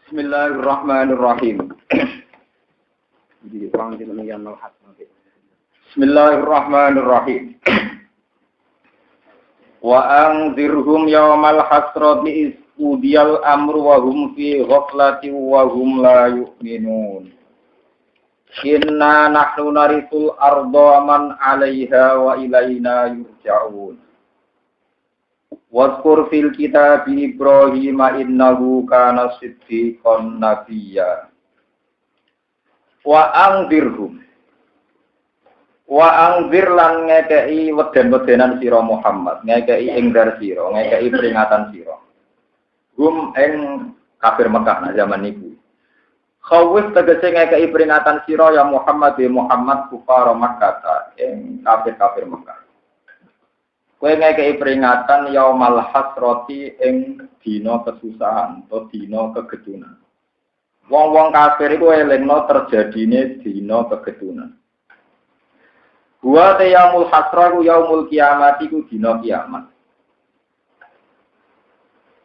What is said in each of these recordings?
Bismillahirrahmanirrahim. Bismillahirrahmanirrahim. Wa anzirhum yaumal hasrati isqudiyal amru wa hum fi ghaflatin wa hum la yu'minun. Inna nahnu narithul arda man 'alaiha wa ilaina yurja'un. Wadkur fil kitabi Ibrahim innahu kana siddiqan nabiyya. Wa anzirhum. Wa anzir lan ngekei weden-wedenan sira Muhammad, ngekei enggar sira, ngekei peringatan sira. Hum ing kafir Mekah zaman niku. Khawif tegese ngekei peringatan sira ya Muhammad bi Muhammad kufar Makkah ing kafir-kafir Mekah. Kowe ngekei peringatan yaumal hasrati ing dina kesusahan atau dina kegedunan. Wong-wong kafir iku elingno terjadine dina kegedunan. Wa yaumul hasra ku yaumul kiamat iku dina kiamat.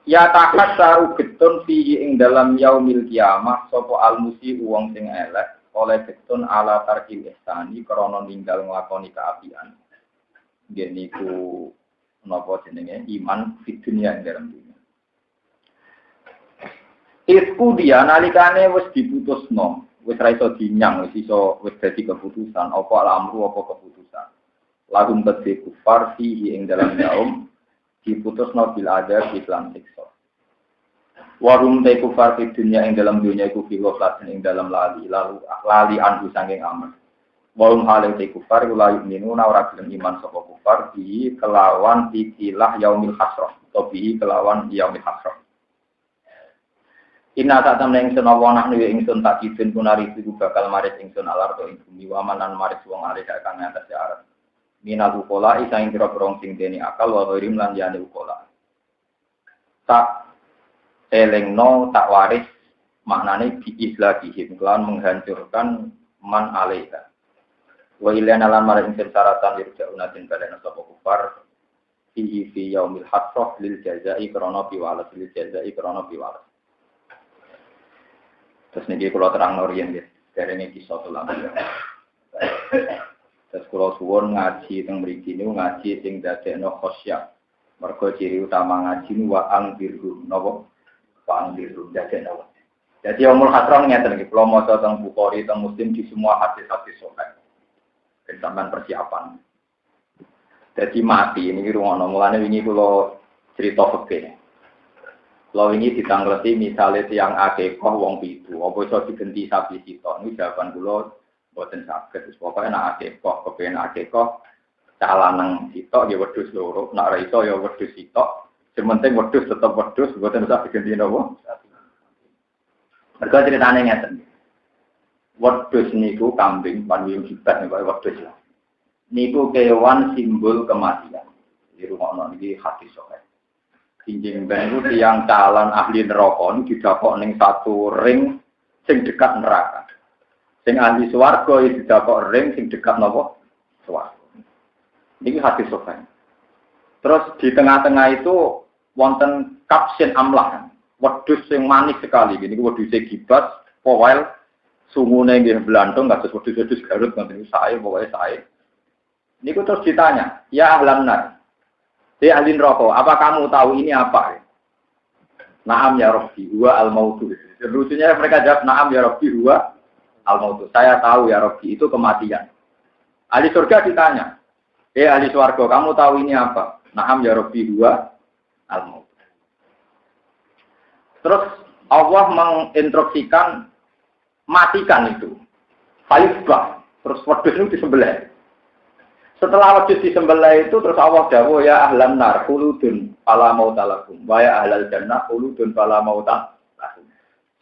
Ya tahassaru getun fi ing dalam yaumil kiamah sapa almusi wong sing elek oleh getun ala tarkil ihsani krana ninggal nglakoni kaapian. Nggih niku napa jenenge iman di dunia ing dalam dunia. Isku dia nalikane wis diputusno, wis ra iso dinyang, wis dadi keputusan apa alamru apa keputusan. Lagum tadi kufar fihi ing dalam yaum diputusno bil adab Islam siksa. Warum te kufar di dunia ing dalam dunia iku fi wafatin ing dalam lali anhu saking amal. Warum hal te kufar la yu'minuna ora gelem iman sapa kufar bi kelawan ikilah yaumil hasrah atau bi kelawan yaumil hasrah. Inna ta'tam ing senawa nahnu ingsun tak izin punari iku bakal maris ingsun alardo ing bumi wa manan maris wong arek kang atas arat. Minal ukola isa ing pira-pira sing dene akal wa ghirim lan yane ukola. Tak elengno tak waris maknane bi islahihim kelawan menghancurkan man alaiha. Wa ilana lan maring syaratan yurja'una tin badana sapa kufar fi yaumil hasrah lil jazaa'i krana piwales lil jazaa'i krana piwales. Terus niki kula terangno riyen nggih, derene kisah tulang. Terus kula suwun ngaji teng mriki niku ngaji sing dadekno khosyah. Mergo ciri utama ngaji niku wa angbiru napa? Wa angbiru dadekno. Jadi umul hasrah ngeten iki, kula maca teng Bukhari teng Muslim di semua hadis-hadis sahih. Sampeyan persiapan. Jadi mati ini rungono mulane wingi kula cerita fikih. Kula wingi ditangleti misale tiyang akekah wong pitu, apa iso digenti sapi sitok. Niku jawaban kula mboten saged. Pokoke nek akekah kepen akekah calanang sitok ya wedhus loro, nek ora iso ya wedhus sitok. Sementing wedhus tetep wedhus, mboten usah digenti napa. Mergo critane ngeten. Wedhus niku kambing panwiyung jibat niku wedhus lah. Niku kewan simbol kematian. Di rumah niki hadis sahih. Injing ben niku tiyang calon ahli neraka niku didapok ning satu ring sing dekat neraka. Sing ahli swarga iki didapok ring sing dekat napa? Swarga. Niki hadis sahih. Terus di tengah-tengah itu wonten kapsin amlah. Wedhus sing manis sekali. Niku wedhus gibas, powel sungune nggih blantung kados wedhus-wedhus Garut ngoten sae pokoke sae. Niku terus ditanya, "Ya ahlan nar. Ya ahli neraka, apa kamu tahu ini apa?" Naam ya Rabbi, huwa al-mautu. Lucunya mereka jawab, "Naam ya Rabbi, huwa al-mautu." Saya tahu ya Rabbi, itu kematian. Ahli surga ditanya, ahli swarga, kamu tahu ini apa?" Naam ya Rabbi, huwa al-mautu. Terus Allah menginstruksikan matikan itu. Fayusbah. Terus wedhus itu disembelih. Setelah wedhus disembelih itu terus Allah dawuh ya ahlan nar khuludun fala mautalakum wa ya ahlal jannah khuludun fala mautalakum.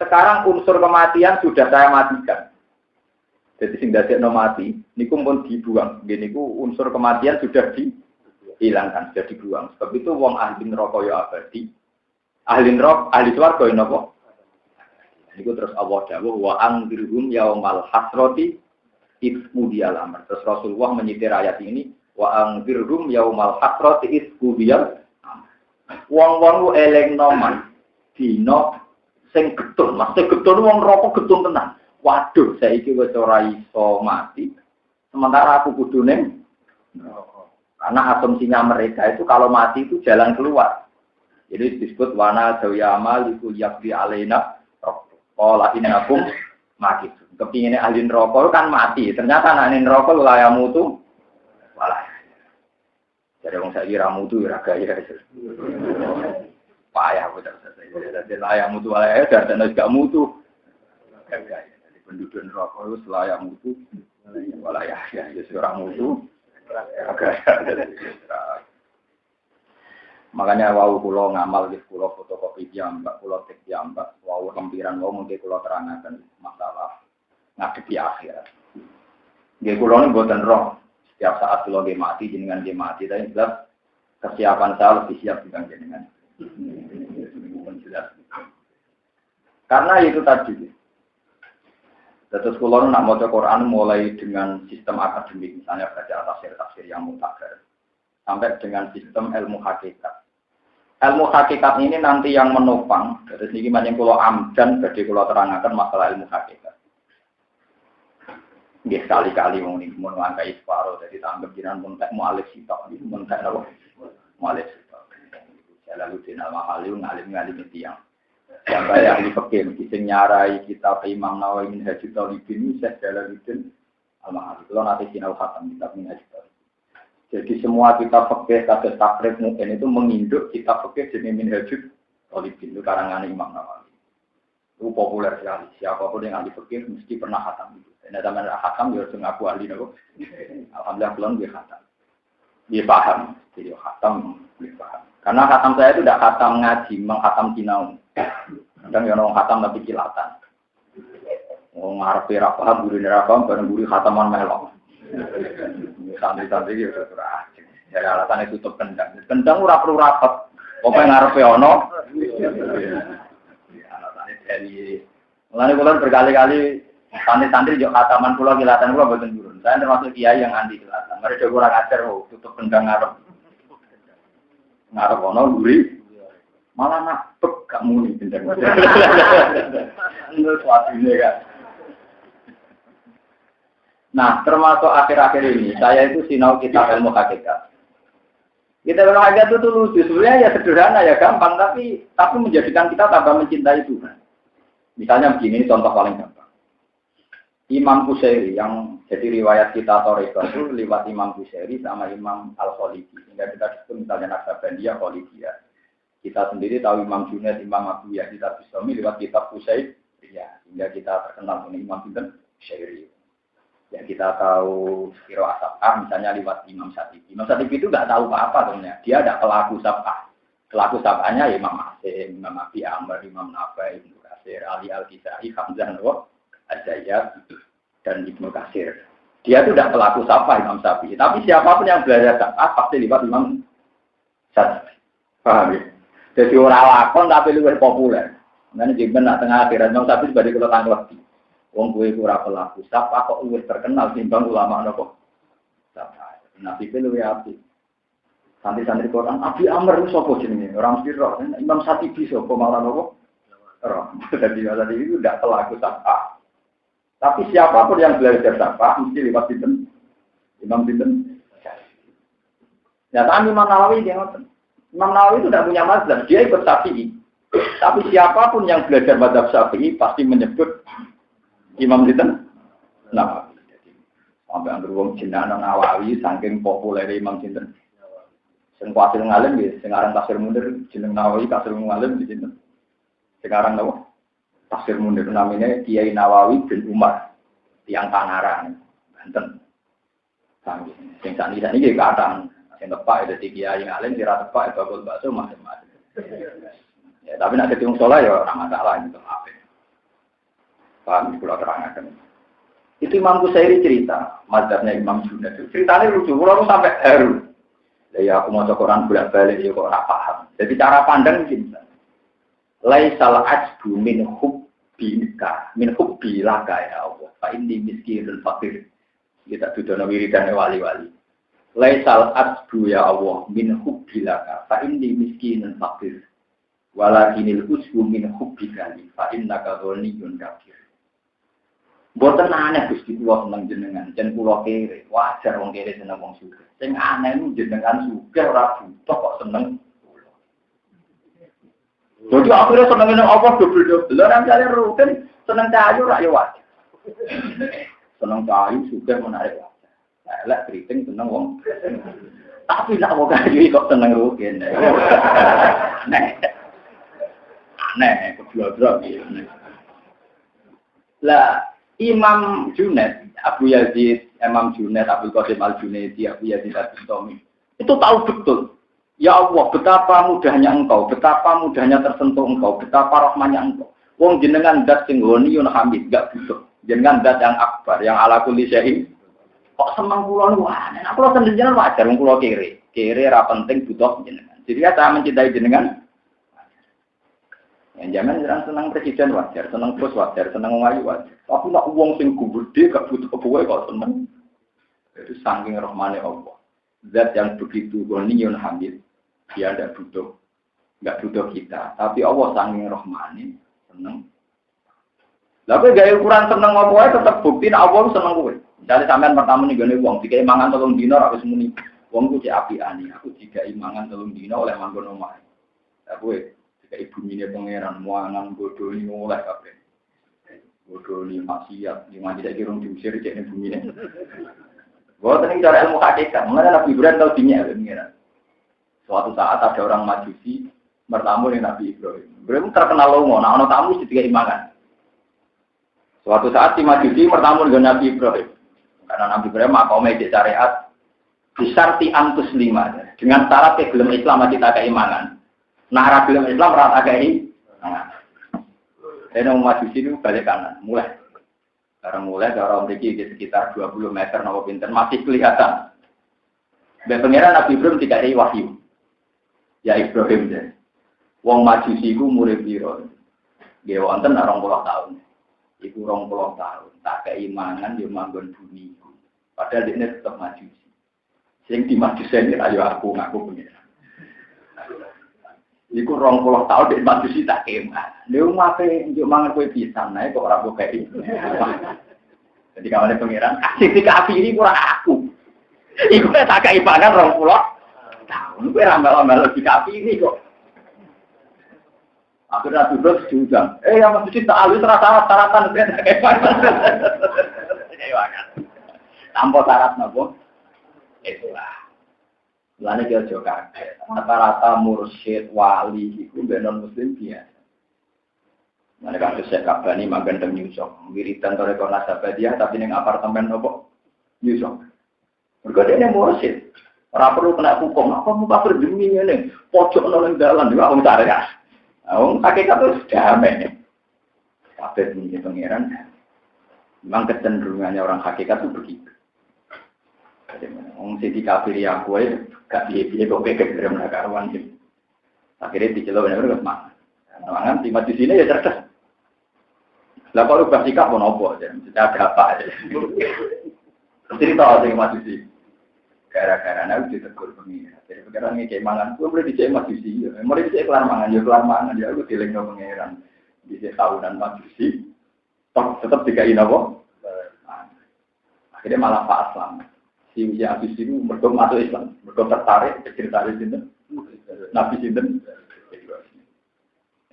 Sekarang unsur kematian sudah saya matikan. Jadi sing dadekno mati niku pun dibuang. Nggih niku unsur kematian sudah dihilangkan, sudah dibuang. Sebab itu wong ahli neraka ya abadi. Ahli neraka, ahli swarga ya napa? Itu terus Allah dawuh wa anzirhum yaumal hasrati ismu dial amr. Terus Rasulullah menyitir ayat ini wa anzirhum yaumal hasrati ismu dial amr. Wong-wong ku elingno man dina sing getun, maksudnya getun wong rokok getun tenan. Waduh, saiki wis ora iso mati. Sementara aku kudune karena asumsinya mereka itu kalau mati itu jalan keluar. Jadi disebut wana dawiyama liku yakdi alaina qala innakum mati. Kepinginnya ahli neraka kan mati. Ternyata ahli neraka layamu itu malah. Jadi wong saiki ra mutu ora gaya. Payah betul saja. Jadi layamu itu malah dan gak mutu. Gaya. Jadi penduduk neraka itu layak mutu malah ya ora mutu. Makanya wau kula ngamal di kula fotokopi jambak, kula tek jambak, wau lempiran wau mungkin kula terangaken masalah ngadepi akhirat. Nggih kula niku mboten roh. Setiap saat kula nggih mati jenengan nggih mati, tapi jelas kesiapan saya lebih siap dibanding jenengan. Jelas. Karena itu tadi. Terus kula nak maca Quran mulai dengan sistem akademik, misalnya baca tafsir yang mutakhir, sampai dengan sistem ilmu hakikat. Ilmu hakikat ini nanti yang menopang, dari sini banyak kula amdan, jadi kula terangkan masalah ilmu hakikat. Nggih sekali-kali wong niku mun ngangkai separo, jadi tanggap jinan mun tak mualif sitok, mun tak napa mualif sitok. Jalaluddin Al-Mahali ngalim-ngalim tiyang. Sampai ahli fikih sing nyarai kitab Imam Nawawi Minhajul Talibin Syekh Jalaluddin Al-Mahali. Kalau nanti sinau khatam kitab Minhajul Talibin. Jadi semua kitab fikih kados takrib mungkin itu menginduk kitab fikih jenis Minhajul Talibin itu karangan Imam Nawawi. Itu populer sekali. Siapapun yang ahli fikih mesti pernah khatam itu. Dan zaman khatam ya harus ngaku ahli napa. Alhamdulillah belum dia khatam. Dia paham. Jadi khatam dia paham. Karena khatam saya itu tidak khatam ngaji, mengkhatam sinau. Kadang ya orang khatam tapi kilatan. Orang ngarepe ra paham, guru ra paham, bareng guru khataman melok. Santri-santri itu ora. Jadi alasannya tutup kendang. Kendang ora perlu rapat. Pokoke ngarepe ono. Alasannya dari mulane kula berkali-kali santri-santri yo khataman kula kilatan kula boten guru. Saya termasuk kiai yang anti kilatan. Mereka kurang ajar tutup kendang ngarep ono guri malah nak gak muni bintang. Itu suatu ini kan. Nah, termasuk akhir-akhir ini saya itu sinau kitab ilmu hakikat. Kita ilmu hakikat itu lucu, sebenarnya ya sederhana ya gampang, tapi menjadikan kita tambah mencintai Tuhan. Misalnya begini contoh paling gampang. Imam Qusairi yang jadi riwayat kita Thariqah itu lewat Imam Qusairi sama Imam Al-Khalidi. Sehingga kita disebut misalnya Naksabandiyah, Khalidiyah. Kita sendiri tahu Imam Junaid, Imam Abu Ya, kita bisa lewat kitab Qusairi. Ya, sehingga kita terkenal dengan Imam Qusairi. Ya kita tahu Siro Asab'ah misalnya lewat Imam Satibi. Imam Satibi itu nggak tahu apa-apa sebenarnya. Dia ada pelaku sab'ah. Pelaku sab'ahnya Imam Asim, Imam Abi Amr, Imam Nafi, Ibnu Katsir, Ali Al-Kisai, Hamzah Al-Zayyad dan Ibnu Katsir. Dia itu tidak pelaku sab'ah Imam Syafi'i. Tapi siapapun yang belajar sab'ah pasti lewat Imam Syafi'i. Paham ya? Jadi orang lakon tapi lebih populer. Nanti jika nak tengah akhirat Imam Syafi'i sebagai kalau tanggal wong gue ora pelaku sab'ah kok luwih terkenal timbang ulama napa. Sab'ah. Nabi itu luwih apik. Santri-santri Quran, Abi Amr itu sapa jenenge? Ora mesti roh. Imam Satibi sapa malah napa? Roh. Jadi tadi itu tidak pelaku sab'ah. Tapi siapapun yang belajar sab'ah mesti lewat sinten? Imam sinten? Ya, Imam Nawawi dia ngoten. Imam Nawawi itu tidak punya mazhab, dia ikut Syafi'i. Tapi siapapun yang belajar mazhab Syafi'i pasti menyebut Imam sinten? Nawawi. Sampai anggere wong jenengan Nawawi saking populer Imam sinten? Sing kuatir ngalim nggih, sing aran Tafsir Munir jeneng Nawawi Tafsir ngalim di sinten? Sekarang napa? Tafsir Munir namanya Kiai Nawawi bin Umar, tiang Tangerang, Banten. Sami. Sing sakniki nggih kathah sing tepak dadi kiai ngalim ora tepak bakul bakso macam-macam. Ya, tapi nek dadi wong saleh ya ora masalah itu apa. Paham kula terangkan. Itu Imam Qusairi cerita, mazhabnya Imam Junaid. Ceritanya lucu, kula sampai haru. Ya aku mau Quran bolak-balik ya kok ora paham. Jadi cara pandang begini. Laisal ajbu min hubbika, min hubbi laka ya Allah. Fa inni miskinun faqir. Kita dudono wiridan wali-wali. Laisal ajbu ya Allah min hubbi laka. Fa inni miskinun faqir. Walakinil usbu min hubbika li fa innaka ghaniyun kafir. Mboten aneh Gusti kula seneng jenengan, jen kula kere. Wajar wong kere seneng wong sugih. Sing aneh niku jenengan sugih ora butuh kok seneng kula. Jadi akhirnya seneng nang apa dobel-dobel. Ora jare rutin seneng cahayu ra ya wajar. Seneng cahayu sugih menarik wajar. Elek kriting seneng wong. Tapi nak wong kayu kok seneng rutin. Aneh, keblodrok iki. Lah Imam Junaid, Abu Yazid, Imam Junaid, Abdul Qasim Al-Junaidi, Abu Yazid Al-Bustami itu tahu betul. Ya Allah, betapa mudahnya engkau, betapa mudahnya tersentuh engkau, betapa rahmanya engkau. Wong jenengan zat sing ghaniyun hamid, gak butuh. Jenengan zat yang akbar, yang ala kulli syai'in. Kok seneng kula niku aneh. Nah, kula seneng jenengan wajar wong kula kere. Kere ra penting butuh jenengan. Jadi ya saya mencintai jenengan. Yang zaman orang senang presiden wajar, senang bos wajar, senang ngayu wajar. Tapi nak uang sing gede gak butuh kebuai kok seneng. Itu saking rahmane Allah. Zat yang begitu ghaniyun hamid, dia tidak butuh kita. Tapi Allah saking rahmane seneng. Lalu gaya ukuran seneng apa tetap bukti nak Allah seneng kowe. Misalnya sampean pertama nih gane uang, jika imangan 3 dina aku semuni. Uang ku cek apiane, aku jika imangan 3 dina oleh manggon omah. Lah kowe jika ibu mine pangeran muangan bodoni oleh kabeh. Bodoni maksiat, lima tidak kirung diusir cek ning bumi ne. Gua tadi cara ilmu hakikat, mengenai Nabi Ibrahim tahu dinyak pengiran. Suatu saat ada orang Majusi bertamu dengan Nabi Ibrahim. Ibrahim terkenal lomo, nah ono tamu tiga imangan. Suatu saat si Majusi bertamu dengan Nabi Ibrahim. Karena Nabi Ibrahim makomnya di syariat disarti antus 5 dengan syarat belum Islam masih tak keimangan. Nah, belum Islam rata kei. Jadi Majusi itu balik kanan, mulai. Sekarang mulai orang memiliki di sekitar 20 meter nopo pinten masih kelihatan. Dan pengiran Nabi Ibrahim tidak ada wahyu. Ya Ibrahim deh. Wong Majusi ku murid biro. Dia wonten 20 tahun. Iku 20 tahun. Tak keimanan dia manggon bumi. Padahal dia tetap Majusi. Sing di Majusi ini ayo aku ngaku pengiran. Iku 20 tahun dia Majusi tak keimanan. Dia mape njuk mangan kue pisang naik kok ora kei. Jadi kawane pengiran kasih api ini kurang aku. Iku tak keimanan 20 tahun. Kowe ramal-ramal di api ini kok. Akhirnya duduk diundang. Yang Majusi tak alus syarat-syaratan ben tak keimanan. Tanpa syarat napa? Itulah. Lane ki aja kaget. Rata-rata mursyid wali iku non muslim biasa. Mereka kasus Syekh Kabani magan teng New York. Wiridan toreko nasabadiah tapi ning apartemen nopo New York. Mergo dene mursyid. Ora perlu kena hukum. Apa mau kafir demi ngene. Pojok nang dalan yo wong syariat. Wong hakikat itu damai. Kabeh ini pangeran. Memang kecenderungannya orang hakikat itu begitu. Wong sing dikafiri aku ae gak piye-piye kok kegerem nak karuan iki. Akhirnya dicelok bener-bener kemak. Mangan di mati sini ya cerdas. Lah kalau rubah sikap pun apa aja, ada apa aja. Cerita sing mati gara-gara nek ditegur pengira. Jadi pengiran iki mangan, kuwi boleh dicek mati sih. Mulai dicek kelar mangan, ya kelar mangan ya aku dilengno pengiran. Dicek tahunan mati sih. Tetap dikai napa? Akhirnya malah Pak Aslam. Si usia habis itu mergo masuk Islam, mergo tertarik cerita sinten. Nabi sinten.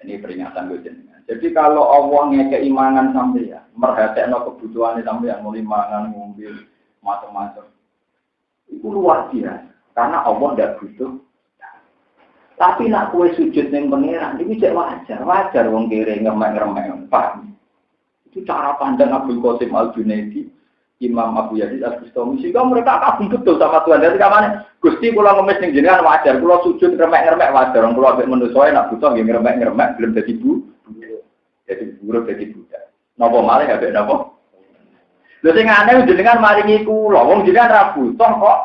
Ini peringatan gue jenengan. Jadi kalau Allah ngekei mangan sampai ya, merhatekno kebutuhane sampai yang mulai mangan, ngombe, macam-macam. Itu luar biasa. Karena Allah tidak butuh. Tapi nak kue sujud ning pangeran, iki cek wajar wong kere ngemek-ngemek, paham. Itu cara pandang Abdul Qasim Al-Junaidi, Imam Abu Yazid Al-Bustami, sehingga mereka kagum betul sama Tuhan. Dari kamane, Gusti kula ngemis ning jenengan wajar, kula sujud ngemek-ngemek wajar, kula ambek manusa nak butuh nggih ngemek-ngemek belum dadi bu. Jadi buruk dadi budak. Napa malih ambek napa? Lha sing aneh jenengan maringi kula, wong jenengan ra butuh kok.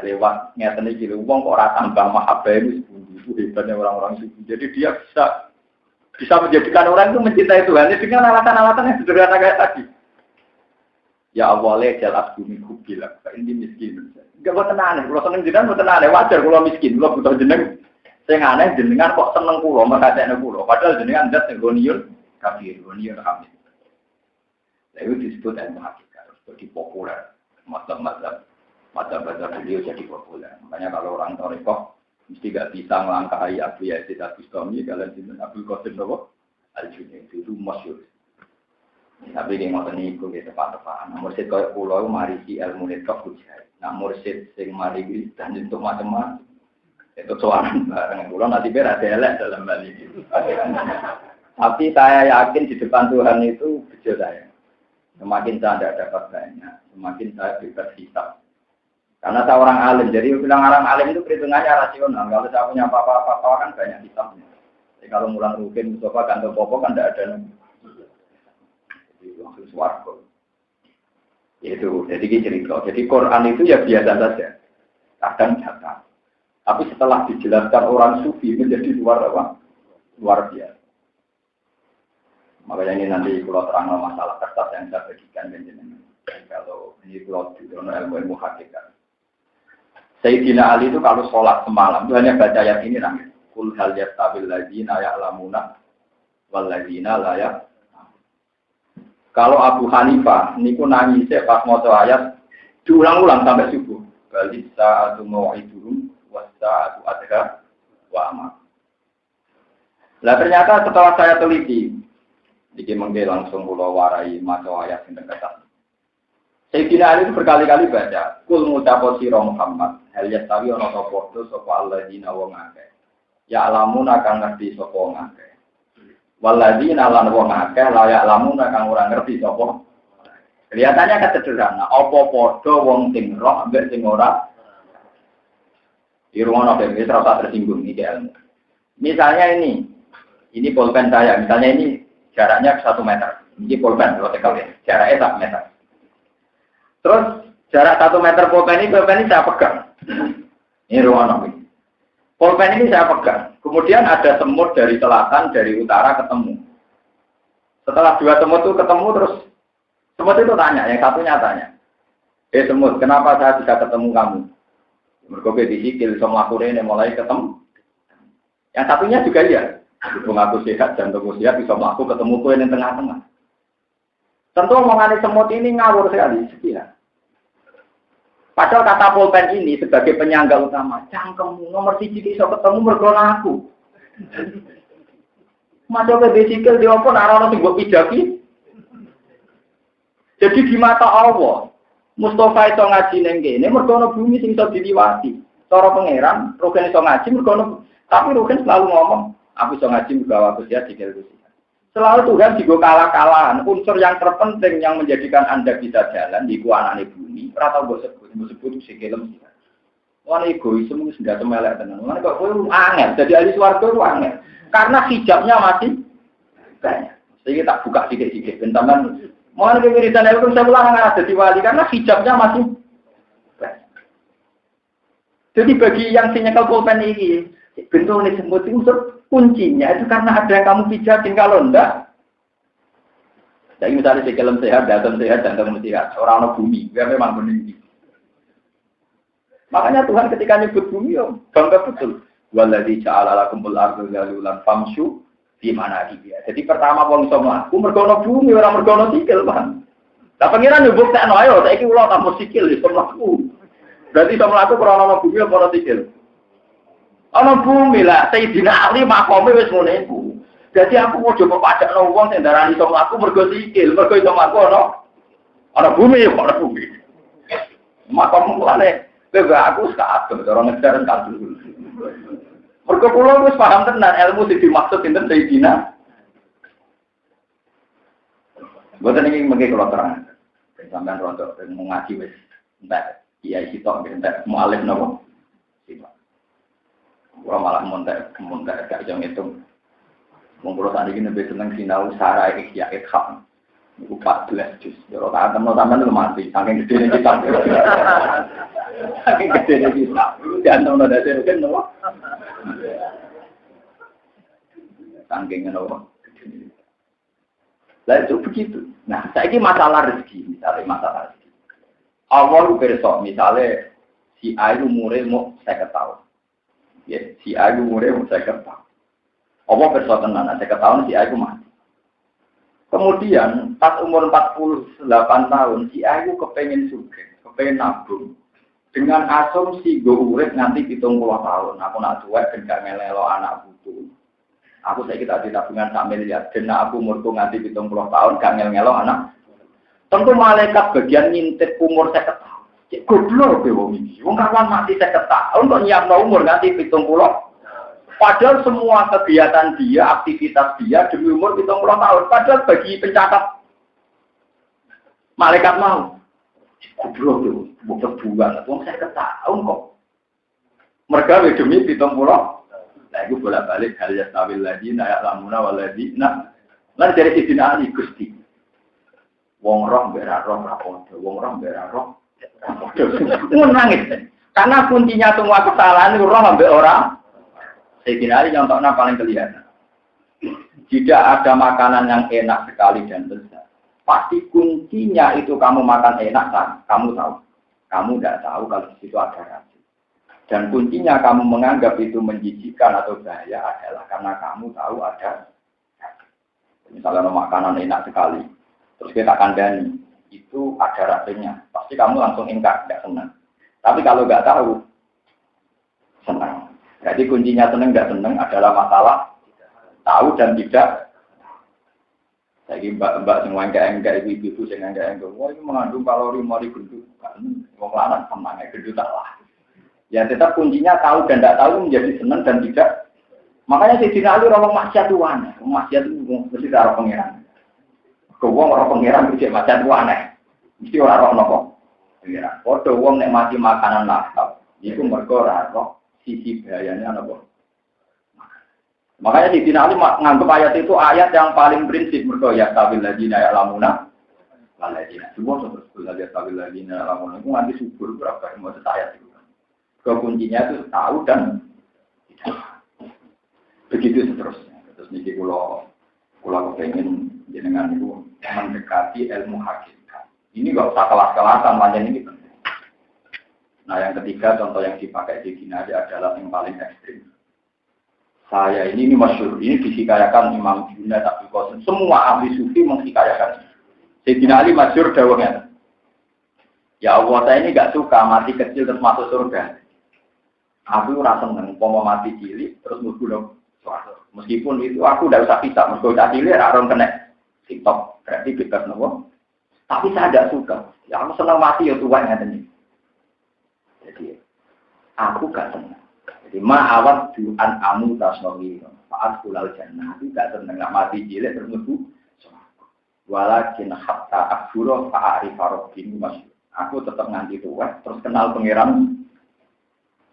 Lewat ngeten iki lho wong kok ora tambah mahabbah itu hebatnya orang-orang itu. Jadi dia bisa menjadikan orang itu mencintai Tuhan dengan alasan-alasan yang sederhana kayak tadi. Ya Allah jelas bumi kubilah, ini miskin. Enggak buat tenang, kalau seneng jenengan buat tenang, wajar kalau miskin, kalau butuh jeneng. Sing aneh jenengan kok seneng kula, merhatekne kula. Padahal jenengan zat sing goniyun kafir, goniyun hamid. Lalu disebut ilmu hakikat, jadi populer. Mata-mata beliau jadi populer. Makanya kalau orang Torikoh mesti gak bisa melangkahi Abu Yazid Al-Bustami, kalian jenengan Abdul Qasim Al-Junaid itu masyhur. Tapi dia ngoten niku nggih tepat-tepat. Mursid koyo kula marisi ilmu netok hujah. Nah mursid sing mari iki untuk macam-macam. Itu soalan bareng kula nanti biar ada elek dalam hal ini. Tapi saya yakin di depan Tuhan itu bejo saya. Semakin saya tidak dapat banyak, semakin saya bebas hisab. Karena saya orang alim, jadi bilang orang alim itu perhitungannya rasional. Kalau saya punya apa-apa kan banyak hisabnya. Jadi kalau mulang rugen, Mustafa kantor popo kan tidak ada. Langsung swarga. Itu, jadi cerita. Jadi Quran itu ya biasa saja. Kadang nyata. Tapi setelah dijelaskan orang sufi menjadi luar biasa. Makanya ini nanti kalau terang masalah kertas yang saya bagikan dengan kalau ini kalau di ilmu hakikat. Sayyidina Ali itu kalau sholat semalam itu hanya baca ayat ini namanya. Kul hal yastabil ladzina ya'lamuna wal ladzina la ya'lamun. Kalau Abu Hanifah niku nangis pas maca ayat diulang-ulang sampai subuh. Bali sa'atu mau'iduhum was sa'atu adha wa amar. Lah ternyata setelah saya teliti, iki mengke langsung kula warai maca ayat sing dekat. Sayyidina Ali itu berkali-kali baca, kul ngucapo sira Muhammad, hal yastawi ana ta padha sapa alladzina wong akeh. Ya alamun akan ngerti sapa wong akeh. Walladzina lan wong akeh layak lamun kang ora ngerti sapa. Kelihatannya sederhana, apa padha wong sing roh ambek sing ora. Irwana ben wis ora tersinggung iki ilmu. Misalnya ini pulpen saya, misalnya ini jaraknya 1 meter. Ini pulpen kalau tekal ya, jaraknya 1 meter. Terus jarak 1 meter pulpen ini saya pegang. Ini ruang ini. Pulpen ini saya pegang. Kemudian ada semut dari selatan, dari utara ketemu. Setelah 2 semut itu ketemu terus semut itu tanya, yang satunya tanya, semut, kenapa saya bisa ketemu kamu? Mergo disikil sama aku ini mulai ketemu. Yang satunya juga iya. Mengaku sehat, jantungku sehat, bisa melaku ketemu kue yang tengah-tengah. Tentu omongan semut ini ngawur sekali, sekian. Padahal kata pulpen ini sebagai penyangga utama, cangkemmu nomor 1 bisa ketemu mergona aku. Masuk ke bisikil di opo narono sing mbok pijaki. Jadi di mata Allah, Mustafa itu ngaji ning kene mergona bumi sing iso diliwati. Cara pangeran, Rugen iso ngaji mergona, tapi Rugen selalu ngomong, aku iso ngaji muga aku sehat dikil Gusti. Selalu Tuhan digo kalah-kalahan. Unsur yang terpenting yang menjadikan Anda bisa jalan di anane bumi, ora tau mbok sebut sikilem sih. Wong egoisme wis ndak semelek tenan. Lan kok kowe angel, jadi ahli swarga ku angel. Karena hijabnya masih banyak. Jadi tak buka sedikit-sedikit. Bentaman, mohon kewiritan itu saya ulang ada di wali karena hijabnya masih banyak. Jadi bagi yang sinyal pulpen ini, bentuk ini semut unsur kuncinya itu karena ada yang kamu pijakin, kalau enggak. Jadi misalnya sikilem sehat, jantung sehat, orang bumi, dia memang bening. Makanya Tuhan ketika nyebut bumi, bangga betul. Waladzi ja'ala lakumul arda zalulan famshu fi manakibiha. Jadi pertama wong iso mlaku mergo bumi ora mergo sikil, Pak. Lah pengiran yo buktekno ayo saiki kula tanpa sikil iso mlaku. Berarti iso mlaku krana bumi apa ora sikil? Ana bumi lah, Sayyidina Ali makome wis ngono iku. Dadi aku mau coba pajakno wong sing darani iso mlaku mergo sikil, mergo iso mlaku ana bumi ya ana bumi. Makom mulane aku sakit cara ngejar kan dulu. Mergo kula wis paham tenan ilmu sing dimaksud sinten Sayyidina. Boten iki mengke kula terang. Sampeyan rontok ngaji wis entek kiai sitok entek mualif napa? Sitok. Kula malah montek gak iso ngitung. Wong kula sakniki nembe seneng sinau Sarai Ihya Itham. Niku 14 juz. Yo tak temen sampeyan lu mati saking gedene kitab. Saking gedene kitab. Jangan ono dadi rugen napa? Saking ngono. Lah itu begitu. Nah, saiki masalah rezeki, misalnya masalah rezeki. Awal perso, misalnya si A itu umure mau 50 tahun. Ya, si A itu umurnya 50 tahun. Apa perso tenan, 50 tahun si A itu mati. Kemudian pas umur 48 tahun si A itu kepengen sugih, kepengen nabung. Dengan asumsi gue urip nganti 70 tahun, aku nak tuwek ben gak ngelelo anak putu. Aku saiki tak tabungan sak miliar, ben aku umurku nganti 70 tahun gak ngel-ngelo anak. Tentu malaikat bagian ngintip umur 50 tahun. Cek goblok kowe wong iki. Wong kawan mati 50 tahun kok nyiapno umur nganti 70. Padahal semua kegiatan dia, aktivitas dia demi umur 70 tahun. Padahal bagi pencatat malaikat mau. Goblok tuh, bukan bulan. Wong 50 tahun kok. Mereka demi 70. Nah, itu bolak-balik hal yastabil ladina ya'lamuna wal ladina. Lan dari sidina Ali Gusti. Wong roh mbek roh ra padha, wong roh mbek roh ra padha. Nangis. Karena kuncinya semua kesalahan itu roh mbek orang. Sidina Ali contohnya paling kelihatan. Tidak ada makanan yang enak sekali dan lezat. Pasti kuncinya itu kamu makan enak, kamu tahu. Kamu tidak tahu kalau di situ ada racun. Dan kuncinya kamu menganggap itu menjijikkan atau bahaya adalah karena kamu tahu ada. Misalnya makanan enak sekali, terus kita kandani, itu ada racunnya. Pasti kamu langsung ingkar, tidak senang. Tapi kalau nggak tahu, senang. Jadi kuncinya senang nggak senang adalah masalah tahu dan tidak. Jadi mbak semua enggak ibu-ibu sing enggak. Wah ini mengandung kalori mari gendut. Wong lanang semangat gendut lah. Ya tetap kuncinya tahu dan tidak tahu menjadi senang dan tidak. Makanya si Dina Ali orang maksiat itu aneh. Maksiat itu mesti orang pengiran. Kewong orang pengiran itu maksiat itu aneh. Mesti orang nopo pengiran. Foto wong nek mati makanan lahap. Itu mergo ora sisi bahayanya nopo. Makanya di Dina Ali menganggap ayat itu ayat yang paling prinsip mergo ya tabil ladina ya lamuna. Ladina. Semua sebetulnya ya tabil ladina ya lamuna itu nanti subur berapa mau ayat itu. Kuncinya itu tahu dan tidak. Begitu seterusnya. Terus niki kula kepengen jenengan itu mendekati ilmu hakikat. Ini enggak usah kelas-kelasan panjang ini penting. Nah, yang ketiga contoh yang dipakai di Dina adalah yang paling ekstrim. Saya ini masyhur, ini dihikayakan Imam Junaid Abdul Qasim. Semua ahli sufi menghikayakan. Sayyidina Ali masyhur dawuhnya. Ya Allah, saya ini enggak suka mati kecil terus masuk surga. Aku rasa seneng, umpama mati cilik terus mlebu surga. Meskipun itu aku tidak usah pisah, mergo cilik ora orang kena TikTok, berarti bebas nopo. Tapi saya tidak suka. Ya aku senang mati ya tuan ngaten iki. Jadi aku gak senang. Jadi ma'awat du'an amu tasnawi fa'at kulal jannah. Aku gak senang gak mati cilik terus mlebu surga. Walakin hatta akfura fa'arifa rabbini masyhur. Aku tetap nganti tua terus kenal pangeran.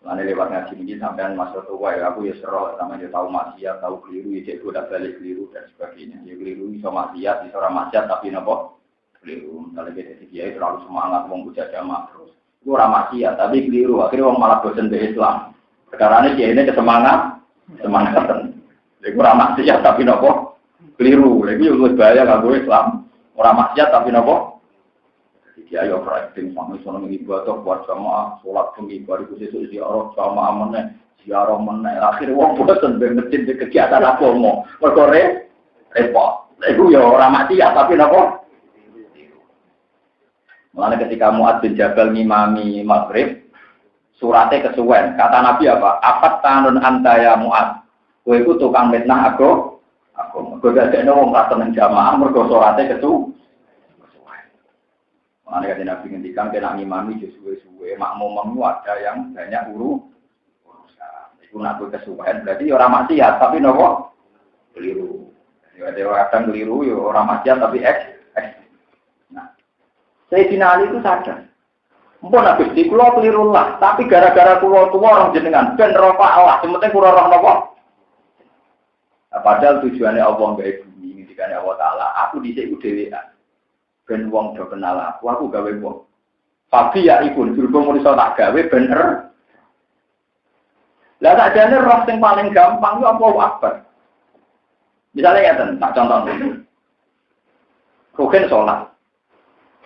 Lalu lewat ngaji ini sampean masa tua ya aku ya serah sama dia tahu maksiat, tahu keliru, ya cek udah balik keliru dan sebagainya. Ya keliru bisa maksiat, bisa orang maksiat tapi nopo keliru. Kalau kita dia terlalu semangat mau buka jamaah terus. Itu orang maksiat tapi keliru. Akhirnya orang malah bosan di Islam. Sekarang dia ini kesemangat, semangatan. Jadi orang maksiat tapi nopo keliru. Lagi lebih bahaya kalau Islam. Orang maksiat tapi nopo. Dia yo praktik sama sono ibadah buat sama salat pengibar itu sesuk ziarah sama amene ziarah meneh akhir wong bosen ben mesin kegiatan apa mau mergo repot iku yo ora mati ya tapi napa mulane ketika Mu'adz bin Jabal ngimami maghrib surate kesuwen kata Nabi apa afat tanun antaya Mu'adz kowe iku tukang fitnah aku dadekno wong ra seneng jamaah mergo surate kesuwen. Mana kata Nabi ngendikan kena ngimami suwe-suwe makmum ada yang banyak urusan. Itu nabi kesuwen berarti orang maksiat tapi nopo keliru. Ya ada orang keliru ya orang maksiat tapi Nah, Sayyidina Ali itu sadar. Mpun habis di kulo keliru lah, tapi gara-gara kulo tua orang jenengan ben rofa Allah, sementing kulo roh nopo. Nah, padahal tujuannya Allah enggak bumi ngendikane Allah Taala, aku dhisik ku dhewean. Ben wong do kenal aku gawe wong. Tapi ya ikun, berhubung mau tak gawe bener. Lah sakjane roh sing paling gampang itu apa akbar. Misalnya ya tak contoh dulu. Rukin sholat.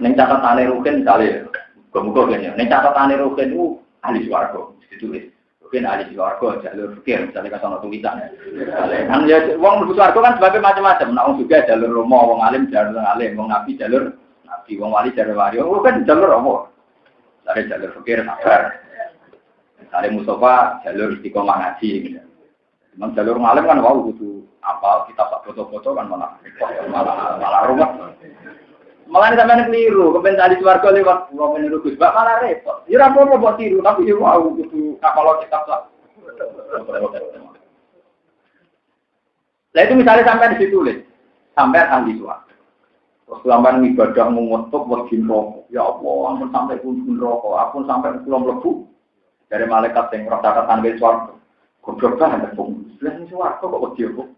Ning catatane rukin misalnya, muga-muga kan ya. Ning catatane rukin itu ahli swarga, ditulis. Mungkin ahli swarga jalur fikir, misalnya kan ono tulisan. Kan ya wong mlebu swarga kan sebabnya macam-macam. Nek wong juga jalur romo, wong alim jalur alim, wong nabi jalur nabi, wong wali jalur wali. Oh kan jalur romo. Dari jalur fikir sabar. Misalnya Mustafa jalur istiqomah ngaji. Memang jalur alim kan wau kudu apa kita foto-foto kan malah rumah. Malah ini sampai keliru, kepentingan di swarga lewat pulau meniru Gus Bak malah repot. Ya apa-apa buat tiru, tapi ya wow, itu kalau kita lah. Nah itu misalnya sampai ditulis, sampai ahli swarga. Terus sampai ibadah mengutuk wajib rokok. Ya Allah, ampun sampai pun rokok, ampun sampai pulau melebu dari malaikat yang merasa tanggal swarga. Goblok banget pun. Sebelah swarga kok wajib kok.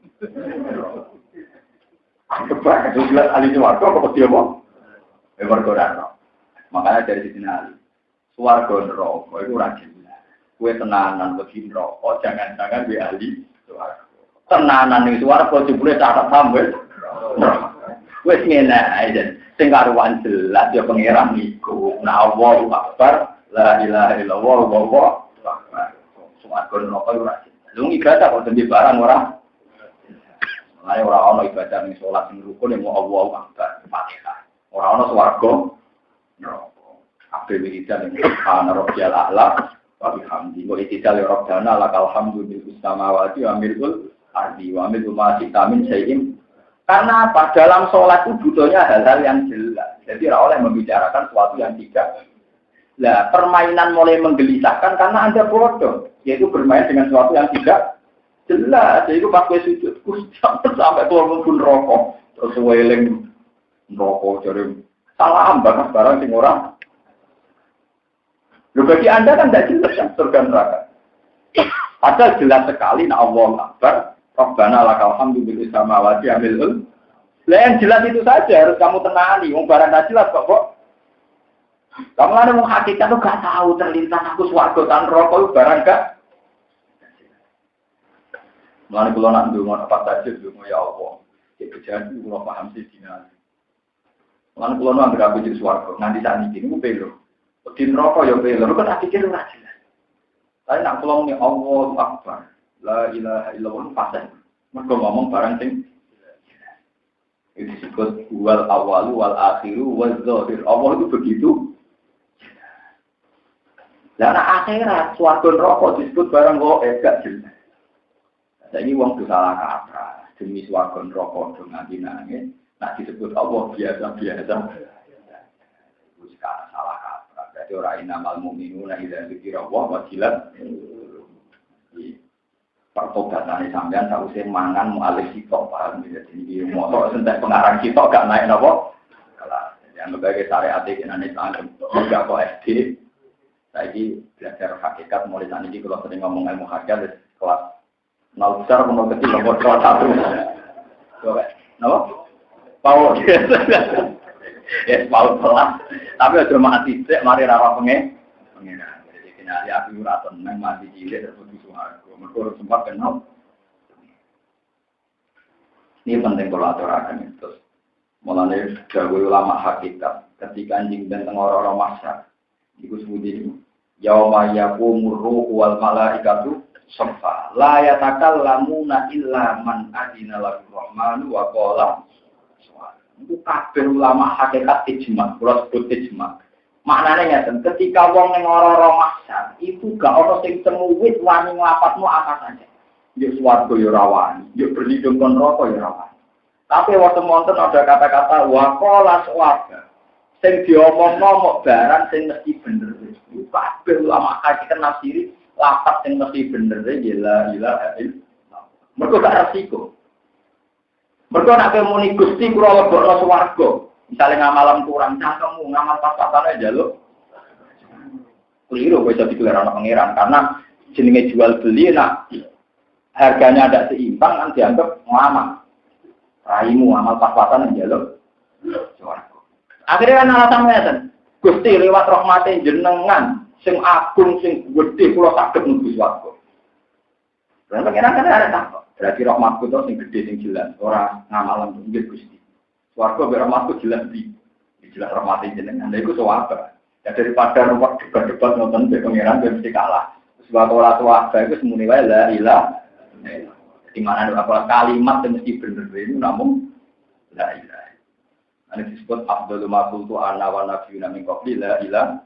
Coba itu jelas ahli swarga kok dia mau berkoran. Makanya dari sini ahli swarga neraka itu ora jelas. Kowe tenanan bagi neraka jangan-jangan kowe ahli swarga. Tenanan ning swarga jebule catat sampe. Wis ngene ae sing karuan jelas ya pangeran iku. Nah Allahu Akbar, la ilaha illallah wallahu akbar. Swarga neraka ora jelas. Lu ibadah kok demi barang ora ayo ora ana ibadah ning salat ning rukun yang mau Allahu Akbar Fatihah. Ora ana swarga neraka. Kabeh wiridan ning subhana rabbiyal a'la wa bihamdi. Wa itidal rabbana lakal hamdu bil samawati wa milkul ardi wa milku ma min syai'in. Karena apa? Dalam salat itu butuhnya hal-hal yang jelas. Jadi ora oleh membicarakan sesuatu yang tidak. Lah, permainan mulai menggelisahkan karena Anda bodoh, yaitu bermain dengan sesuatu yang tidak jelas, jadi itu pakai sujud, sampai turun pun rokok, terus weling rokok, jadi salah bahkan barang sing orang. Loh bagi Anda kan tidak jelas yang surga neraka. Padahal jelas sekali, na Allahu Akbar, Rabbana lakal hamdu bil samawati amilul. Lah yang jelas itu saja harus kamu tenani, wong barang tidak jelas kok. Kamu ada mau hakikat tuh gak tahu terlintas aku swarga tan rokok barang gak. Mulane kula nak ndonga apa saja ndonga ya Allah. Iki kejadian kula paham sih dina. Mulane kula nak anggere jadi swarga nganti sak niki niku pelo. Di neraka ya pelo, kok tak pikir ora jelas. Tapi nak kula muni Allahu Akbar. La ilaha illallah fasih. Mergo ngomong barang sing itu disebut wal awalu wal akhiru wal zahir. Allah itu begitu. Lah akhirat swarga neraka disebut barang kok gak jelas. Jadi wong itu salah kaprah demi swarga neraka do nganti nangis, nak disebut Allah biasa-biasa. Wis salah kaprah. Dadi ora inamal mukminuna idza dzikra wa wajilat. Pertobatane sampean sausé mangan mualif sitok paham jadi iki motor sentek pengarang sitok gak naik napa? Kalah. Yang sebagai syariat iki nang Islam enggak kok SD. Saiki belajar hakikat mulai saniki kalau sering ngomong ilmu hakikat kelas nol besar nomor kecil nomor satu. Coba, nama? Paul. Ya, Paul pelan. Tapi sudah mati sih, mari rawa pengen. Jadi kena ya aku raton, nang mati cilik terus suaraku. Mereka sempat kenal. Ini penting kalau aturakan itu. Mulanya jago ulama hakikat. Ketika anjing dan orang-orang masyarakat, itu sebutnya yauma yaqumur ruhu wal malaikatu safa la yatakallamuna illa man adina lahu rahmanu wa qala itu kabeh ulama hakikat ijma, kula sebut ijma. Maknane ngeten, ketika wong ning ora-ora mahsyar, itu gak ono sing temu wit wani nglapatmu apa saja. Yo swarga yo ora wani, yo berlindung kon neraka yo ora wani. Tapi wonten ada kata-kata wa qala swarga. Sing diomongno mok barang sing mesti bener. Iku kabeh ulama hakikat nafsiri lapat yang mesti bener ya la ilaha illallah. Mergo gak resiko. Mergo nek muni Gusti kula lebokno swarga, misale ngamalan kurang cangkemmu, ngamal pas-pasane njaluk. Keliru kok iso digelar ana pangeran karena jenenge jual beli nak harganya ada seimbang kan dianggap ngamal. Raimu amal pas-pasan njaluk swarga. Akhirnya kan alasan ngeten. Gusti lewat rahmate jenengan sing agung sing gedhe kula saged nuju swarga. Lan pengen kan ada tak. Berarti rahmatku to sing gedhe sing jelas, ora ngamalan nggih Gusti. Swarga ber rahmatku jelas di jelas rahmate jenengan. Lha iku swarga. Ya daripada ruwet debat-debat ngoten be pangeran mesti kalah. Sebab ora tua itu semuni wae la ilaha. Di mana ada kalimat yang mesti bener itu namun la ilaha. Ini disebut afdhalu ma qultu ana wa nabiyyuna min qabli la ilaha.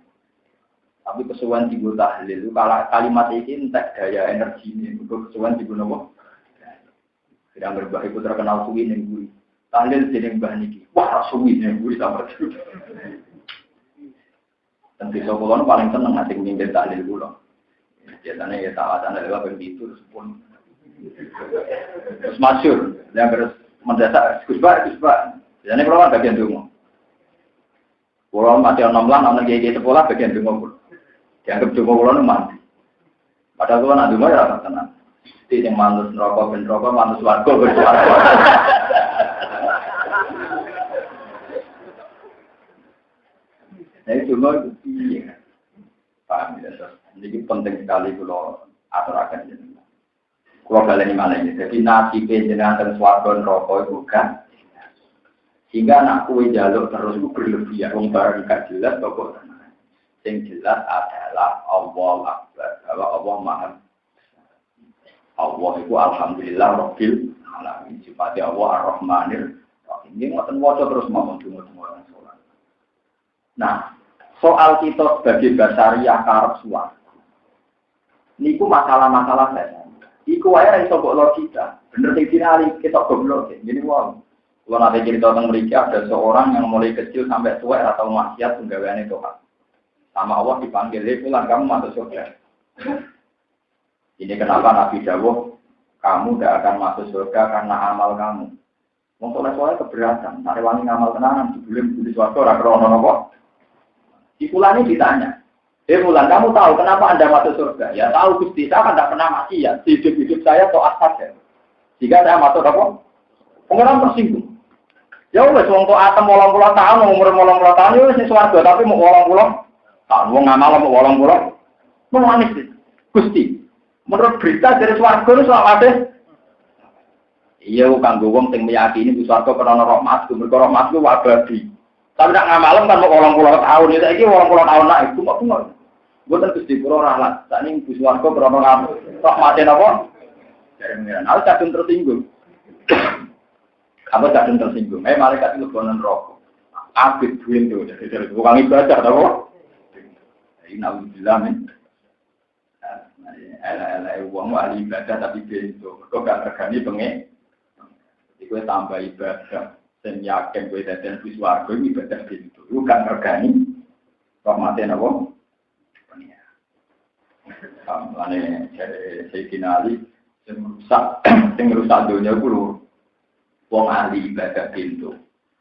Tapi kesuwan digo tahlil kalau kalimat ini entek daya energi ini kesuwan digo nopo. Sedang berbah itu terkenal suwi ning guri. Tahlil jeneng mbah niki. Wah, suwi ning guri sampe itu. Tentu sokolon paling seneng ngasih minggir tahlil kula. Biasanya ya tawatan lewat begitu terus pun terus masyur yang harus mendesak kusbah. Biasanya kalau bagian dungo. Kalau masih 6 bulan anak gigi sekolah bagian dungo. Dianggap dungo kalau mandi. Padahal kalau nak dungo ya rasa tenang. Jadi yang mantus neraka ben neraka mantus warga bersuarga. Nah itu dungo itu iya. Paham ya, ini penting sekali kalau aturakan ini. Kalau kalian ini malah ini, jadi nasi penjenengan dan swarga neraka itu kan, sehingga anak kue jaluk terus itu berlebihan. Wong barang gak jelas pokok yang jelas adalah Allah Akbar, bahwa Allah Maha. Allah itu alhamdulillah Rabbil alamin. Sifatnya Allah Ar-Rahmanir Rahim. Ini ngoten waca terus mau semua orang sholat. Nah, soal kita sebagai basariah karep suwarga. Niku masalah-masalah saya. Iku wae ra iso kok logika. Bener sing dinali kita goblok. Gini wae. Kalau nanti cerita tentang mereka ada seorang yang mulai kecil sampai tua atau maksiat penggaweane Tuhan. Sama Allah dipanggil, pulang kamu masuk surga. Ini kenapa Nabi Dawuh, kamu tidak akan masuk surga karena amal kamu. Wong soleh-soleh keberatan, nek wani ngamal tenanan dibulem-bulem surga ora krono napa? Dikulani ditanya, Bulan, kamu tahu kenapa Anda masuk surga? Ya tahu Gusti, saya kan tidak pernah maksiat. Hidup saya taat saja. Jika saya masuk apa? Pengeran tersinggung. Ya wes wong taat 80 tahun, umur 80 tahun ya wis swarga, tapi mau 80 tahun wong ngamal mau 80. Mau manis Gusti. Menurut berita dari swarga itu selawase. Iya kanggo wong sing meyakini di swarga krana rahmat, mergo rahmat ku abadi. Tapi nak ngamalem kan mau 80 tahun, ya iki 80 tahun nak iku kok ngono. Boten Gusti kula rahmat. Sakning Gusti swarga krana rahmate napa? Dari pengiran. Harus kadung tersinggung. Apa kadung tersinggung? Malaikat itu bonen rokok. Abid duwe itu dari tukang ibadah napa? Ini naudzubillah men. Uang ahli ibadah tapi bento. Kok gak regani pengen. Iku tambah ibadah. Dan yakin gue dan swarga ibadah bento. Iku gak regani. Rahmate napa? Mulane dari Sayyidina Ali sing rusak dunia kulo wong ahli ibadah pintu.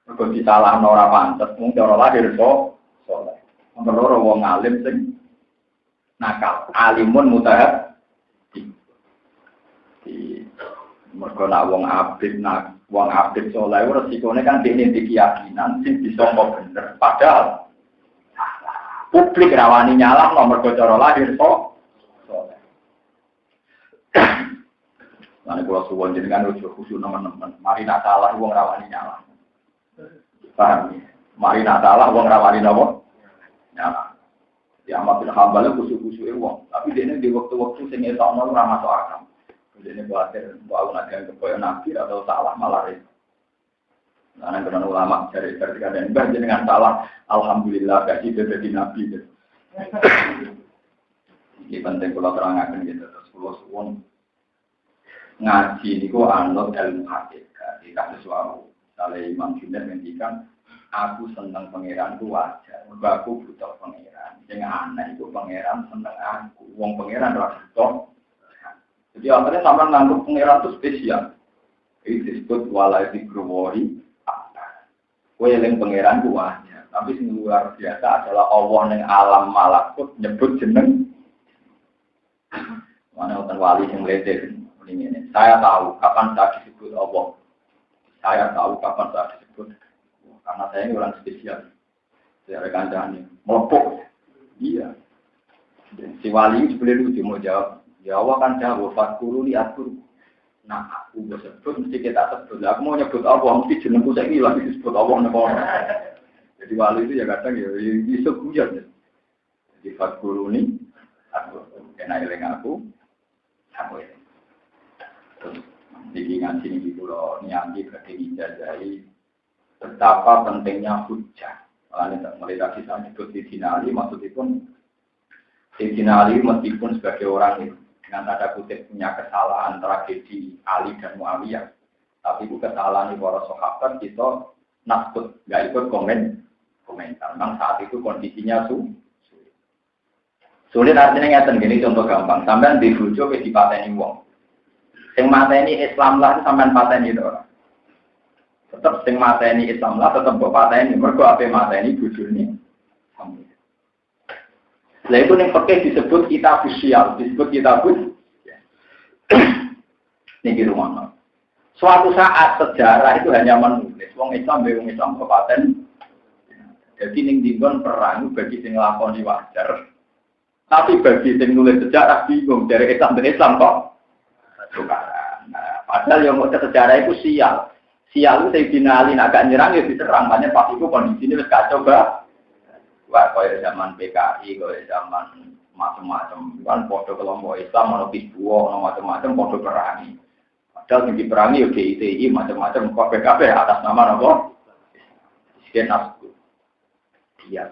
Mergo disalahno ora pantes mung cara lahir kok saleh. Nomor 2 wong alim sing nakal, alimun mutahab. Di mergo nak wong abid saleh resikone kan dene keyakinan sing bisa kok bener. Padahal publik rawani nyalah nomor cara lahir kok Nanti kalau suwon jenengan udah khusus teman-teman, mari nak salah uang rawani nyala. Paham ya? Mari nak salah uang rawani nopo nyala. Di amat bin Hambal khusus uang, tapi dia ini di waktu-waktu sing esokno ora masuk akal. Dia ini khawatir bahwa nanti kepoyo nabi atau salah malah itu. Karena dengan ulama dari kadang bah jenengan salah, alhamdulillah kasih jadi nabi. Ini penting kalau terangkan gitu terus kalau suwon ngaji niku anut ilmu hakikat di kasus wau. Misalnya Imam Junaid ngendikan, aku seneng pangeranku wajar, mergo aku butuh pangeran. Sing aneh iku pangeran seneng aku, wong pangeran ora butuh. Jadi akhirnya sampean nganggep pangeran itu spesial. Itu disebut walai digrowori apa. Kowe eling pangeran ku wajar, tapi sing luar biasa adalah Allah ning alam malakut nyebut jeneng. Mana wonten wali sing ledek. Ini. Saya tahu kapan saya disebut Allah. Saya tahu kapan saya disebut. Karena saya ini orang spesial. Saya kancane melopok. Iya. Si wali ini sebenarnya lucu mau jawab. Ya Allah kan jawab. Fakuru li atur. Nah aku sebut mesti kita sebut. Aku mau nyebut Allah. Mesti jenengku saya hilang disebut Allah. Jadi wali itu ya kadang ya bisa guyon. Jadi fakuru li atur. kena eling aku ini. Terus jadi ngaji ini pulau niati berarti dijajahi betapa pentingnya hujjah. Mulai tadi saya sebut Sayyidina Ali, maksudnya pun Sayyidina Ali meskipun sebagai orang itu dengan tanda kutip punya kesalahan tragedi Ali dan Muawiyah, tapi itu kesalahan para sahabat kita nakut nggak ikut komentar. Memang saat itu kondisinya sulit artinya ngeten gini contoh gampang. Sampean di bojo wis dipateni wong. Sing mateni Islam lah sampean pateni to ora. Tetep sing mateni Islam lah tetep mbok pateni mergo ape mateni bojone. Lah itu ning fikih disebut kitab syial, disebut kitab niki rumono. Suatu saat sejarah itu hanya menulis wong Islam be wong Islam kepaten. Jadi ning dinggon perang bagi sing nglakoni wajar. Tapi bagi sing nulis sejarah bingung dari Islam dan Islam kok tukaran. Nah, padahal yang mau sejarah itu sial. Sial itu Sayyidina Ali agak nyerang ya diserang. Banyak pas itu kondisinya wis kacau bah. Wah, kaya zaman PKI, kaya zaman macam-macam. Kan podo kelompok Islam, ono Hizbullah, ono macam-macam podo perangi. Padahal yang diperangi ya DITI macam-macam kok PKB atas nama apa? Sekian nasku. Dia.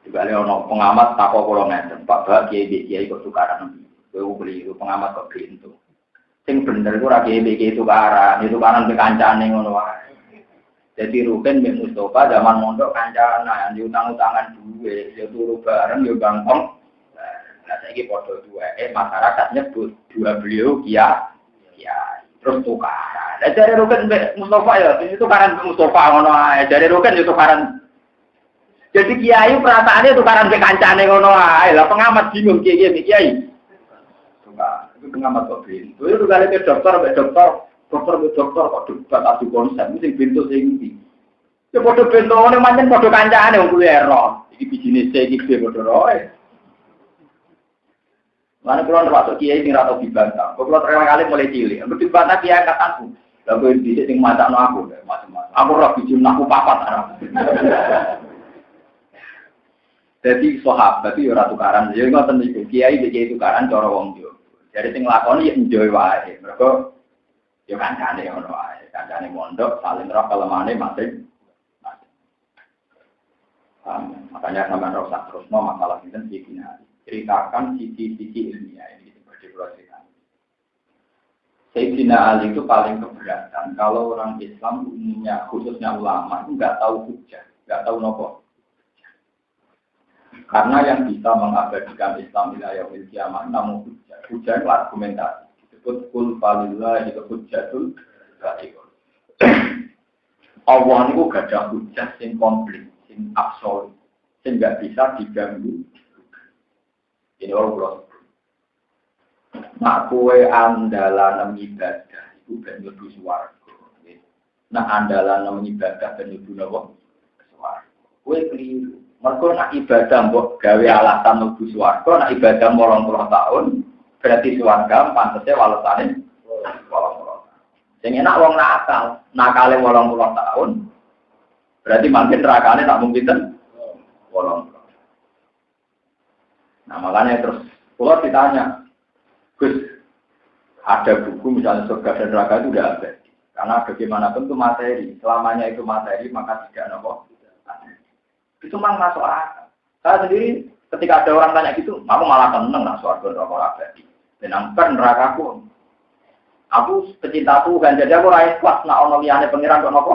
Juga ada orang pengamat takut kalau ngeten, Pak Bah kiai kok tukaran, gue beli itu pengamat kok pintu. Sing bener itu rakyat kiai tukaran ke kancane ngono wae. Jadi Rukin bin Mustafa zaman mondok kancana, diutang-utangan duwe, dia turu bareng, dia gampang. Nah saiki padha duwe, masyarakat nyebut dua beliau kiai, terus tukaran. Lah jare Rukin bin Mustafa ya, itu tukaran Mustafa ngono ae. Jare Rukin itu tukaran. Jadi kiai perasaannya tukaran ke kancane ngono ae. Lah pengamat bingung kiai. Tukar, itu pengamat kok bingung. Itu kali ke dokter kok debat adu konsep sing pintu sing ndi. Ya padha bentone mancen padha kancane wong kuwi ero. Iki bisnis iki padha roe. Mana kula termasuk kiai sing ra tau dibantah. Kula terang kali mulai cilik. Ambek dibantah kiai angkatanku. Lah kowe dhisik sing macakno aku macam-macam. Aku ora bijim aku papat arep. Jadi sahabat itu ora tukaran, ya ngoten niku. Kiai iki tukaran cara wong yo. Jadi sing lakoni ya enjoy wae. Mergo yo kancane ngono wae. Kancane mondok saling roh kelemane masing. Makanya sampean ora usah terusno masalah ini Sayyidina. Ceritakan sisi-sisi ilmiah ini seperti proses. Sayyidina Ali itu paling keberatan kalau orang Islam umumnya khususnya ulama itu enggak tahu hujjah, enggak tahu nopo. Karena yang bisa mengabadikan Islam wilayah kiamat namun hujjah itu argumentasi. Disebut kul falillah itu hujjatul baligh. Allah itu gak ada hujjah yang komplit, yang absolut, yang gak bisa diganggu. Ini orang nak kue andalan ibadah itu ben mlebu swarga. Nah andalan ibadah ben mlebu napa? Swarga. Kue keliru. Mergo nak ibadah mbok gawe alasan mlebu swarga, nak ibadah 80 tahun berarti swarga pantese walesane 80. Sing enak wong nakal, nakale 80 tahun berarti makin nerakane tak mungkin ten 80. Nah makanya terus kula ditanya, Gus, ada buku misalnya surga dan neraka itu udah ada. Karena bagaimanapun itu materi, selamanya itu materi maka tidak nopo. Itu memang masuk akal. Saya sendiri ketika ada orang tanya gitu, aku malah seneng nak surga neraka abadi. Dan angker nerakaku. Aku pecinta Tuhan, jadi aku raih kuat nak ono liyane pangeran kok nopo.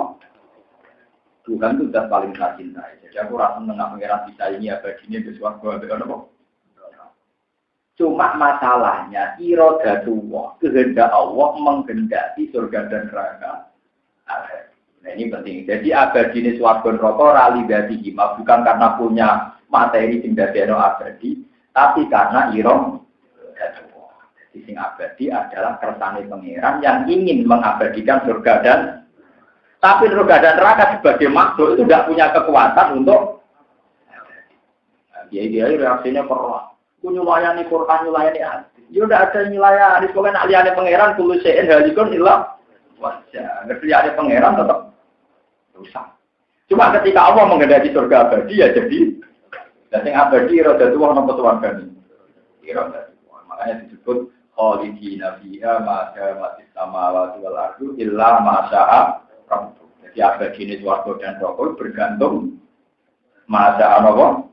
Tuhan itu sudah paling saya cintai. Jadi aku rasa seneng nak pangeran bisa ini abadi ini di surga abadi nopo. Cuma masalahnya iradatullah, kehendak Allah menghendaki surga dan neraka. Nah ini penting. Jadi abadi ini swarga neraka rali dadi hima bukan karena punya materi sing dadekno abadi, tapi karena iradatullah. Jadi sing abadi adalah kersane pangeran yang ingin mengabadikan surga dan tapi surga dan neraka sebagai makhluk itu tidak punya kekuatan untuk dia reaksinya perlahan. Nyulayani Quran, nyulayani hati. Ya udah ada nyulayani, pokoknya nak liane pangeran, kulu sein halikun ilah wajah. Ngerti liane pangeran tetap rusak. Cuma ketika Allah menghendaki surga abadi ya jadi. Dan yang abadi roda tua nopo tuan kami. kira makanya disebut khalidina fiha ma damatis samawati wal ardu illa ma syaa Rabbuk. Jadi ada jenis warga dan rokok bergantung masa apa.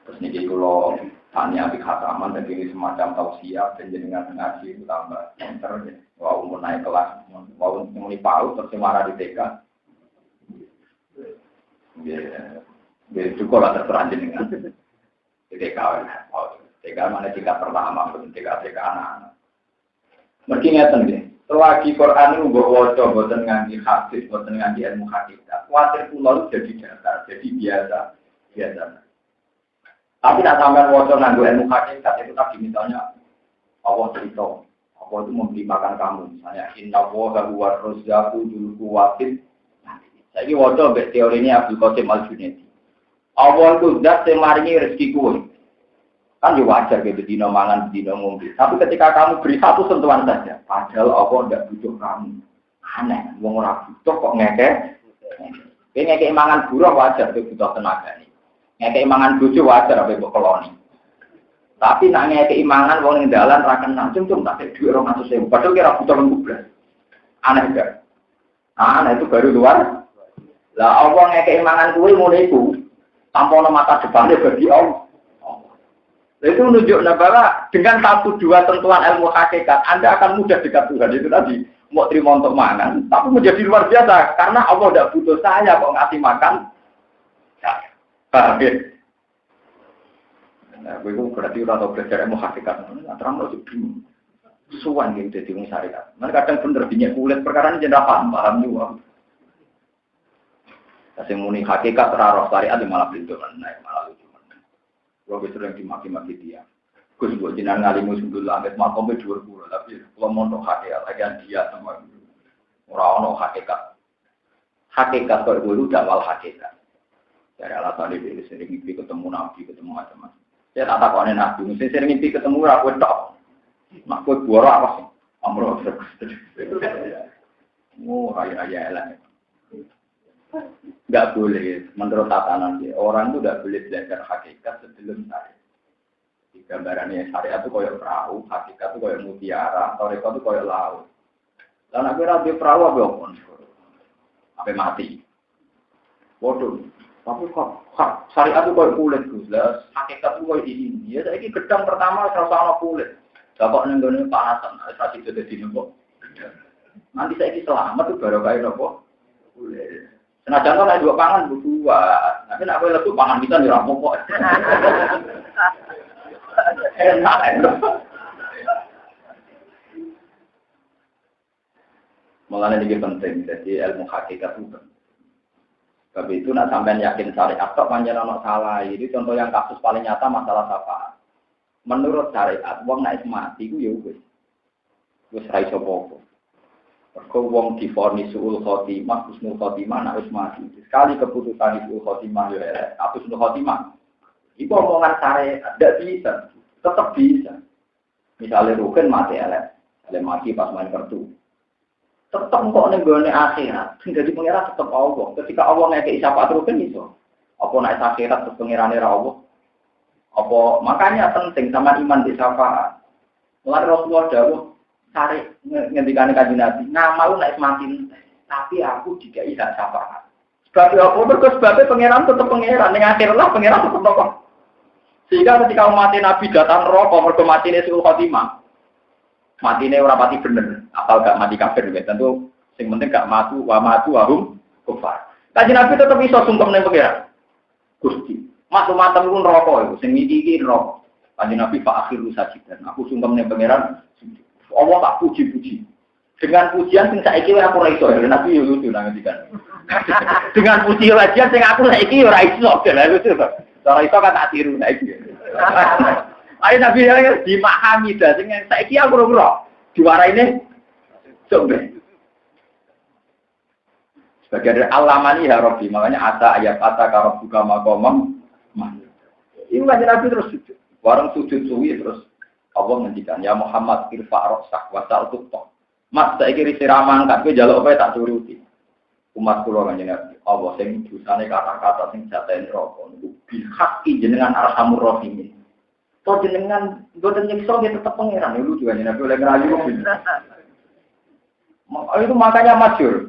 Terus niki kula tanya apik khataman dan ini semacam tausiah dan jenengan ngaji itu tambah pinter ya. Wah umur naik kelas, mau muni PAUD terus marah di TK. Ya cukup lah terserah jenengan. Di TK TK mana tingkat pertama, TK anak-anak. Mergi ngeten nggih. Selagi Quran itu mbok waca boten nganti hadis, boten nganti ilmu hakikat. Kuwatir kula jadi datar, jadi biasa. Tapi nak sampean waca nganggo ilmu hakikat itu tadi misalnya Allah cerita, Allah itu memberi makan kamu. Misalnya inna wa huwa ar-razzaqu dzul quwwatin. Saiki waca mbek teori ini Abdul Qasim Al-Junaidi. Allah itu zat sing maringi rezeki kowe. Kan juga wajar gitu, dino mangan, dino ngombe. Tapi ketika kamu beri satu sentuhan saja, padahal Allah tidak butuh kamu. Aneh, wong ora butuh kok ngekek. Ngekek mangan buruh wajar, itu butuh tenaga nih. Ngekek mangan bojo wajar, apa ibu koloni. Tapi nak ngekek mangan, wong yang dalan rakan cung tak duit 200.000. Padahal kira butuh lembut. Aneh enggak? Aneh itu baru luar. Lah Allah ngekek mangan kuwi ngono iku. Tanpa mata depannya bagi Allah. Itu menunjukkan bahwa dengan satu dua sentuhan ilmu hakikat, Anda akan mudah dekat Tuhan. Itu tadi, mau terima untuk makan, tapi menjadi luar biasa. Karena Allah tidak butuh saya kok ngasih makan. Paham ya? Nah, itu berarti orang tahu belajar ilmu hakikat. Terang lo juga bingung. Suwan gitu, jadi orang syariat. Mereka kadang bener dinyak kulit, perkara ini jadi paham juga. Kasih muni hakikat, terarah syariat, malah berhitung. Naik, malah lucu. Kalau sering dimaki-maki dia, gue sebut jenang ngalimu sebelum langit makomnya 20, tapi kalau mau untuk hakikat, lagi dia sama orang hakikat. Hakikat kalau dulu dakwal hakikat. Dari alasan dia sering mimpi ketemu nabi, ketemu macam-macam. Saya tak tahu aneh nabi, mesti sering mimpi ketemu aku tak. Nak gue buara apa sih? Amro terus. Raya elang. Enggak boleh, menurut tatanan dia, orang itu tidak boleh belajar hakikat sebelum syariat. Di gambarannya syariat itu kayak perahu, hakikat itu kayak mutiara, toreko itu kayak laut. Dan akhirnya dia perahu apa mati. Waduh, tapi kok syariat itu kayak kulit, hakikat itu kayak ini. Ya, ini gedang pertama sama kulit. Dapat nenggone panasan, saat itu jadi nembok. Nanti saya selamat itu baru kayak nembok kulit. Senajan kan ada 2 pangan berdua, tapi nak boleh lesu pangan bisa dirampok kok. Enak. Mulanya ini penting, jadi ilmu hakikat itu. Tapi itu nak sampai yakin syariat atau panjang anak salah. Ini contoh yang kasus paling nyata masalah syafaat. Menurut syariat, wong naik mati itu ya wis ra iso apa. Kau wong divonis suul khotimah, husnul khotimah, nak wis mati. Sekali keputusan suul khotimah, ya, apa husnul khotimah? Itu omongan syariat, tidak bisa, tetap bisa. Misalnya Rukin mati elek, mati pas main kartu. Tetap kok nenggone akhirat, jadi pengiran tetap Allah. Ketika Allah ngekei syafaat Rukin iso, apa naik akhirat terus pengirane Allah? Apa makanya penting sama iman di syafaat. Mulai Rasulullah dawuh tarik ngendikane Kanjeng Nabi, ngamal nek mati tapi aku juga tidak syafaat. Sebab apa mergo sebabnya pangeran tetap pangeran ning akhir lah pangeran tetap kok. Sehingga ketika umat Nabi datang neraka mergo matine suul khotimah. Matine ora pati bener, asal gak mati kafir ya. Tentu sing penting gak matu wahum kufar. Kanjeng Nabi tetap iso sungkem ning pangeran. Gusti, matu-matem ku neraka iku sing iki neraka. Kanjeng Nabi fa akhiru sajidan. Aku sungkem ning pangeran. Allah tak puji-puji. Dengan pujian sing saiki aku ora iso, Nabi yo lucu nang ngendikan. Dengan puji wajian sing aku saiki ora iso, lha lucu to. Ora iso kan tak tiru saiki. Ayo Nabi dimahami dah sing saiki aku ora diwaraine coba. Sebagai dari alamani ya Rabbi, makanya asa ayat kata karo buka makomam. Ini kan Nabi terus sujud. Warung sujud suwi terus Allah ngendikan, ya Muhammad irfa' roksak wasal tuktok. Mas, saya kira sirama angkat, gue jaluk apa tak turuti. Umat kula kan jenengan Allah sing dosane kata-kata sing jaten roko niku bil haqqi jenengan arhamur rahimin. Toh jenengan boten nyiksa dia tetap pangeran itu juga Nabi oleh ngerayu itu makanya masyhur.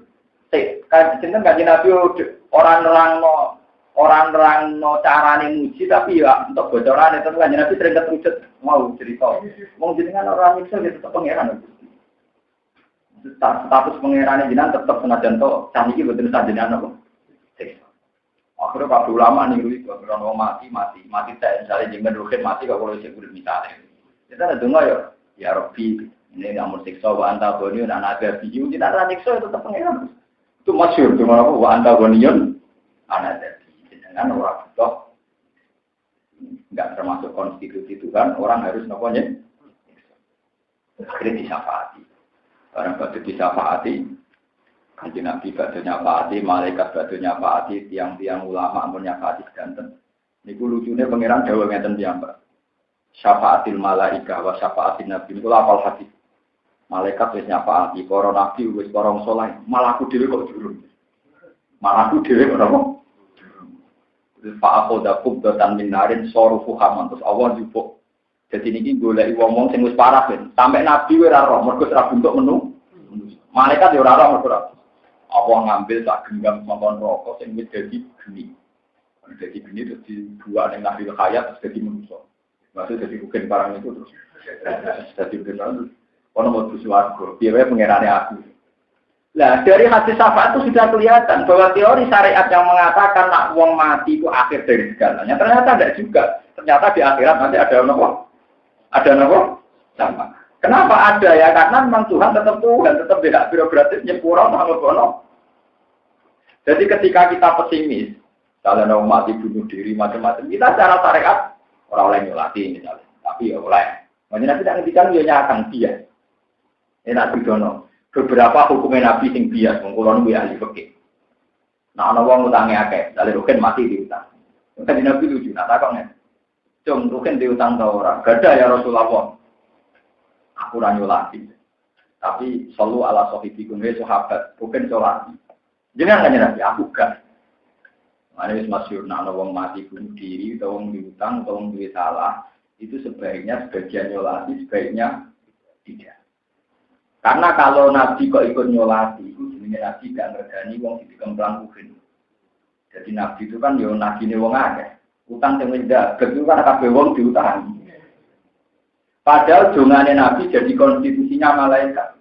Jenengan kanjeng Nabi orang no carane muji tapi ya untuk bocoran itu kanjeng Nabi sering keterucut mau cerita. Wong jenengan orang nyiksa dia tetap pangeran. Status pangeran jenengan tetap senajan to saniki boten sajenengan apa. Akhirnya Pak ulama nih itu kalau mati saya misalnya jangan roket mati kalau saya udah misalnya kita ada dengar ya Robbi ini nggak mau siksa wa anta boniun anak biu kita ada siksa itu tetap pengeran itu masyhur cuma apa wa anta boniun anak biu dengan orang itu nggak termasuk konstitusi Tuhan orang harus noponya akhirnya disyafaati orang betul disyafaati Kanjeng Nabi badhe nyafaati, malaikat badhe nyafaati, tiang-tiang ulama ampun nyafaati sedanten. Niku lucune pangeran dawuh ngeten piyambak. Syafaatil malaika wa syafaatin nabi. Niku lafal hadis. Malaikat wis nyafaati, para nabi wis para saleh, malah aku dhewe kok durung. Malah aku dhewe ora apa. Fa aqoda qubdatan min narin sorufu haman terus Allah njupuk. Dadi niki goleki wong-wong sing wis parah ben. Sampai nabi ora roh, mergo ora bentuk menu. Malaikat yo ora roh mergo Allah ngambil tak genggam makan rokok yang menjadi geni. Jadi geni terus dibuat dengan nabi khayat terus jadi manusia. Maksudnya jadi bukan barang itu terus jadi benar. Kalau mau bersuara, biaya pengirannya aku. Nah dari hadis syafaat itu sudah kelihatan bahwa teori syariat yang mengatakan nak uang mati itu akhir dari segalanya ternyata tidak juga. Ternyata di akhirat nanti ada apa? Ada apa? Sama. Kenapa ada ya? Karena memang Tuhan tetap Tuhan, tetap tidak birokratis nyepura sama. Jadi ketika kita pesimis, misalnya mau mati bunuh diri macam-macam, kita secara syariat orang oleh nyolati misalnya, tapi ya oleh. Makanya tidak ngertikan dia nyakang bias. Enak bidono. Beberapa hukumnya Nabi sing bias, mengkulon gue ahli fikih. Nah, ana wong utange akeh, dalil rugen mati diutang. Kan Nabi lucu, nah takokne. Cung rugen diutang ta ora? Gadah ya Rasulullah. Aku ora nyolati. Tapi selalu ala sahibikum wa sahabat, bukan nyolati. Jangan nanya Nabi, aku gak. Mana wis masyhur nak wong mati bunuh diri, atau wong diutang, atau wong duit salah, itu sebaiknya sebagian nyolati, sebaiknya tidak. Karena kalau Nabi kok ikut nyolati, itu sebenarnya Nabi gak ngergani wong di kembang kuhin. Jadi Nabi itu kan yo Nabi ini wong akeh. Utang sing wis ndak, itu kan kabeh wong diutangi. Padahal dongane Nabi jadi konstitusinya malaikat.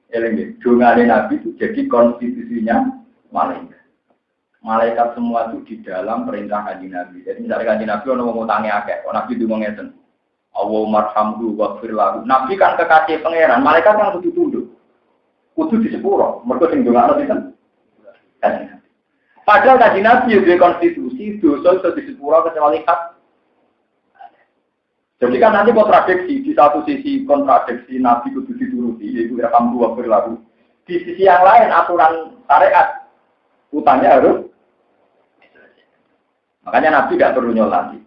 Eling, dongane Nabi itu jadi konstitusinya malaikat. Malaikat semua itu di dalam perintah kanjeng Nabi. Jadi misalnya kanjeng Nabi ono wong utange akeh, kok Nabi ndonga ngeten. Allahumma arhamhu waghfir lahu. Nabi kan kekasih pangeran, malaikat kan kudu tunduk. Kudu disepuro, mergo sing ndongakno sinten? Kanjeng Nabi. Padahal kanjeng Nabi yo duwe konstitusi, dosa iso disepuro kecuali hak. Jadi kan nanti kontradiksi, di satu sisi kontradiksi Nabi kudu dituruti, yaitu arhamhu waghfir lahu. Di sisi yang lain aturan syariat utangnya harus makanya Nabi tidak perlu nyolati.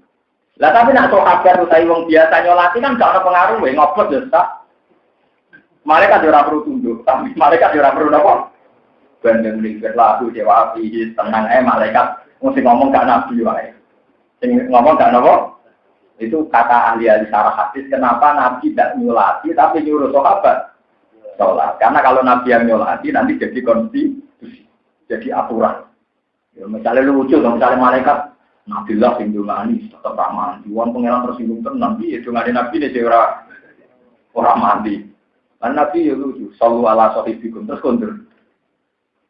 Lah tapi nak sahabat utawi wong biasa nyolati kan gak ada pengaruh, ngobot ya tak. Malaikat ora perlu tunduk, tapi malaikat ora perlu napa? Bandeng liwat lagu dewa api tenang malaikat mesti ngomong gak Nabi wae. Sing ngomong gak napa? Itu kata ahli-ahli syarah hadis kenapa Nabi tidak nyolati tapi nyuruh sahabat sholat. Karena kalau Nabi yang nyolati nanti jadi konstitusi. Jadi aturan. Ya, misalnya lucu, misalnya malaikat, Nabilah sing dongani tetap ramah. Juan pengelan tersinggung tenang, ya dongani Nabi ini orang mati. Karena Nabi ya lucu, sallu ala sahibikum terus kundur.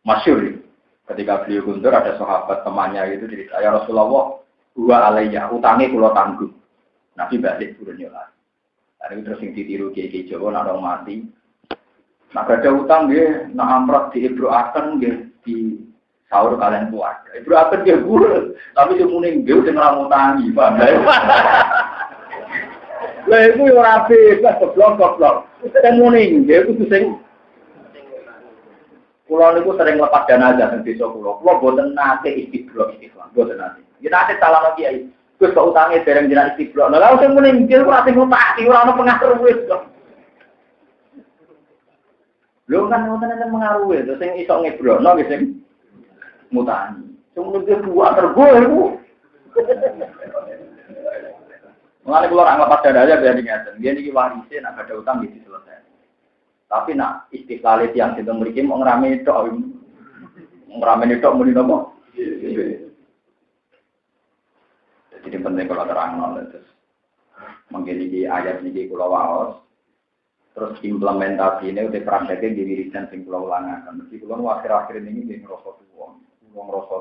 Masyhur. Ketika beliau kundur ada sahabat temannya itu cerita, ya Rasulullah, gua alaiya, utangnya kula tanggung. Nabi balik turun nyolat. Lalu terus yang ditiru kiai Jawa nak orang mati. Nak ada utang dia, nak amrat diibroakan dia di sahur kalian keluarga. Ibroakan dia guru, tapi semuanya dia udah ngeramutangi, paham ya? Lah itu yang rapi, goblok. Semuanya dia itu sering. Pulau itu sering lepas dana aja di desa pulau. Pulau buatan nate istiqlal, buatan nate. Kita nate salah lagi ay. Terus kau utangnya dereng jenak istiqlal. Nah kalau semuanya dia kurang ngutang, orang pengaruh wes. Lho kan ngoten mengaruhi, terus sing iso ngebrono nggih sing mutani. Sing mung dua tergo iku. Mengenai kalau orang lepas dada aja biar diingatkan. Dia ini warisin, nak ada utang gitu selesai. Tapi nak istiqlal yang kita berikan mau ngeramein itu mau dinopo. Jadi penting kalau terang nol terus. Mungkin di ayat ini kalau waos. Terus implementasi ini udah prakteknya di wiridan sing kula ulangaken. Mesti kula akhir-akhir ini nggih ngrasa tuwa. Ngrasa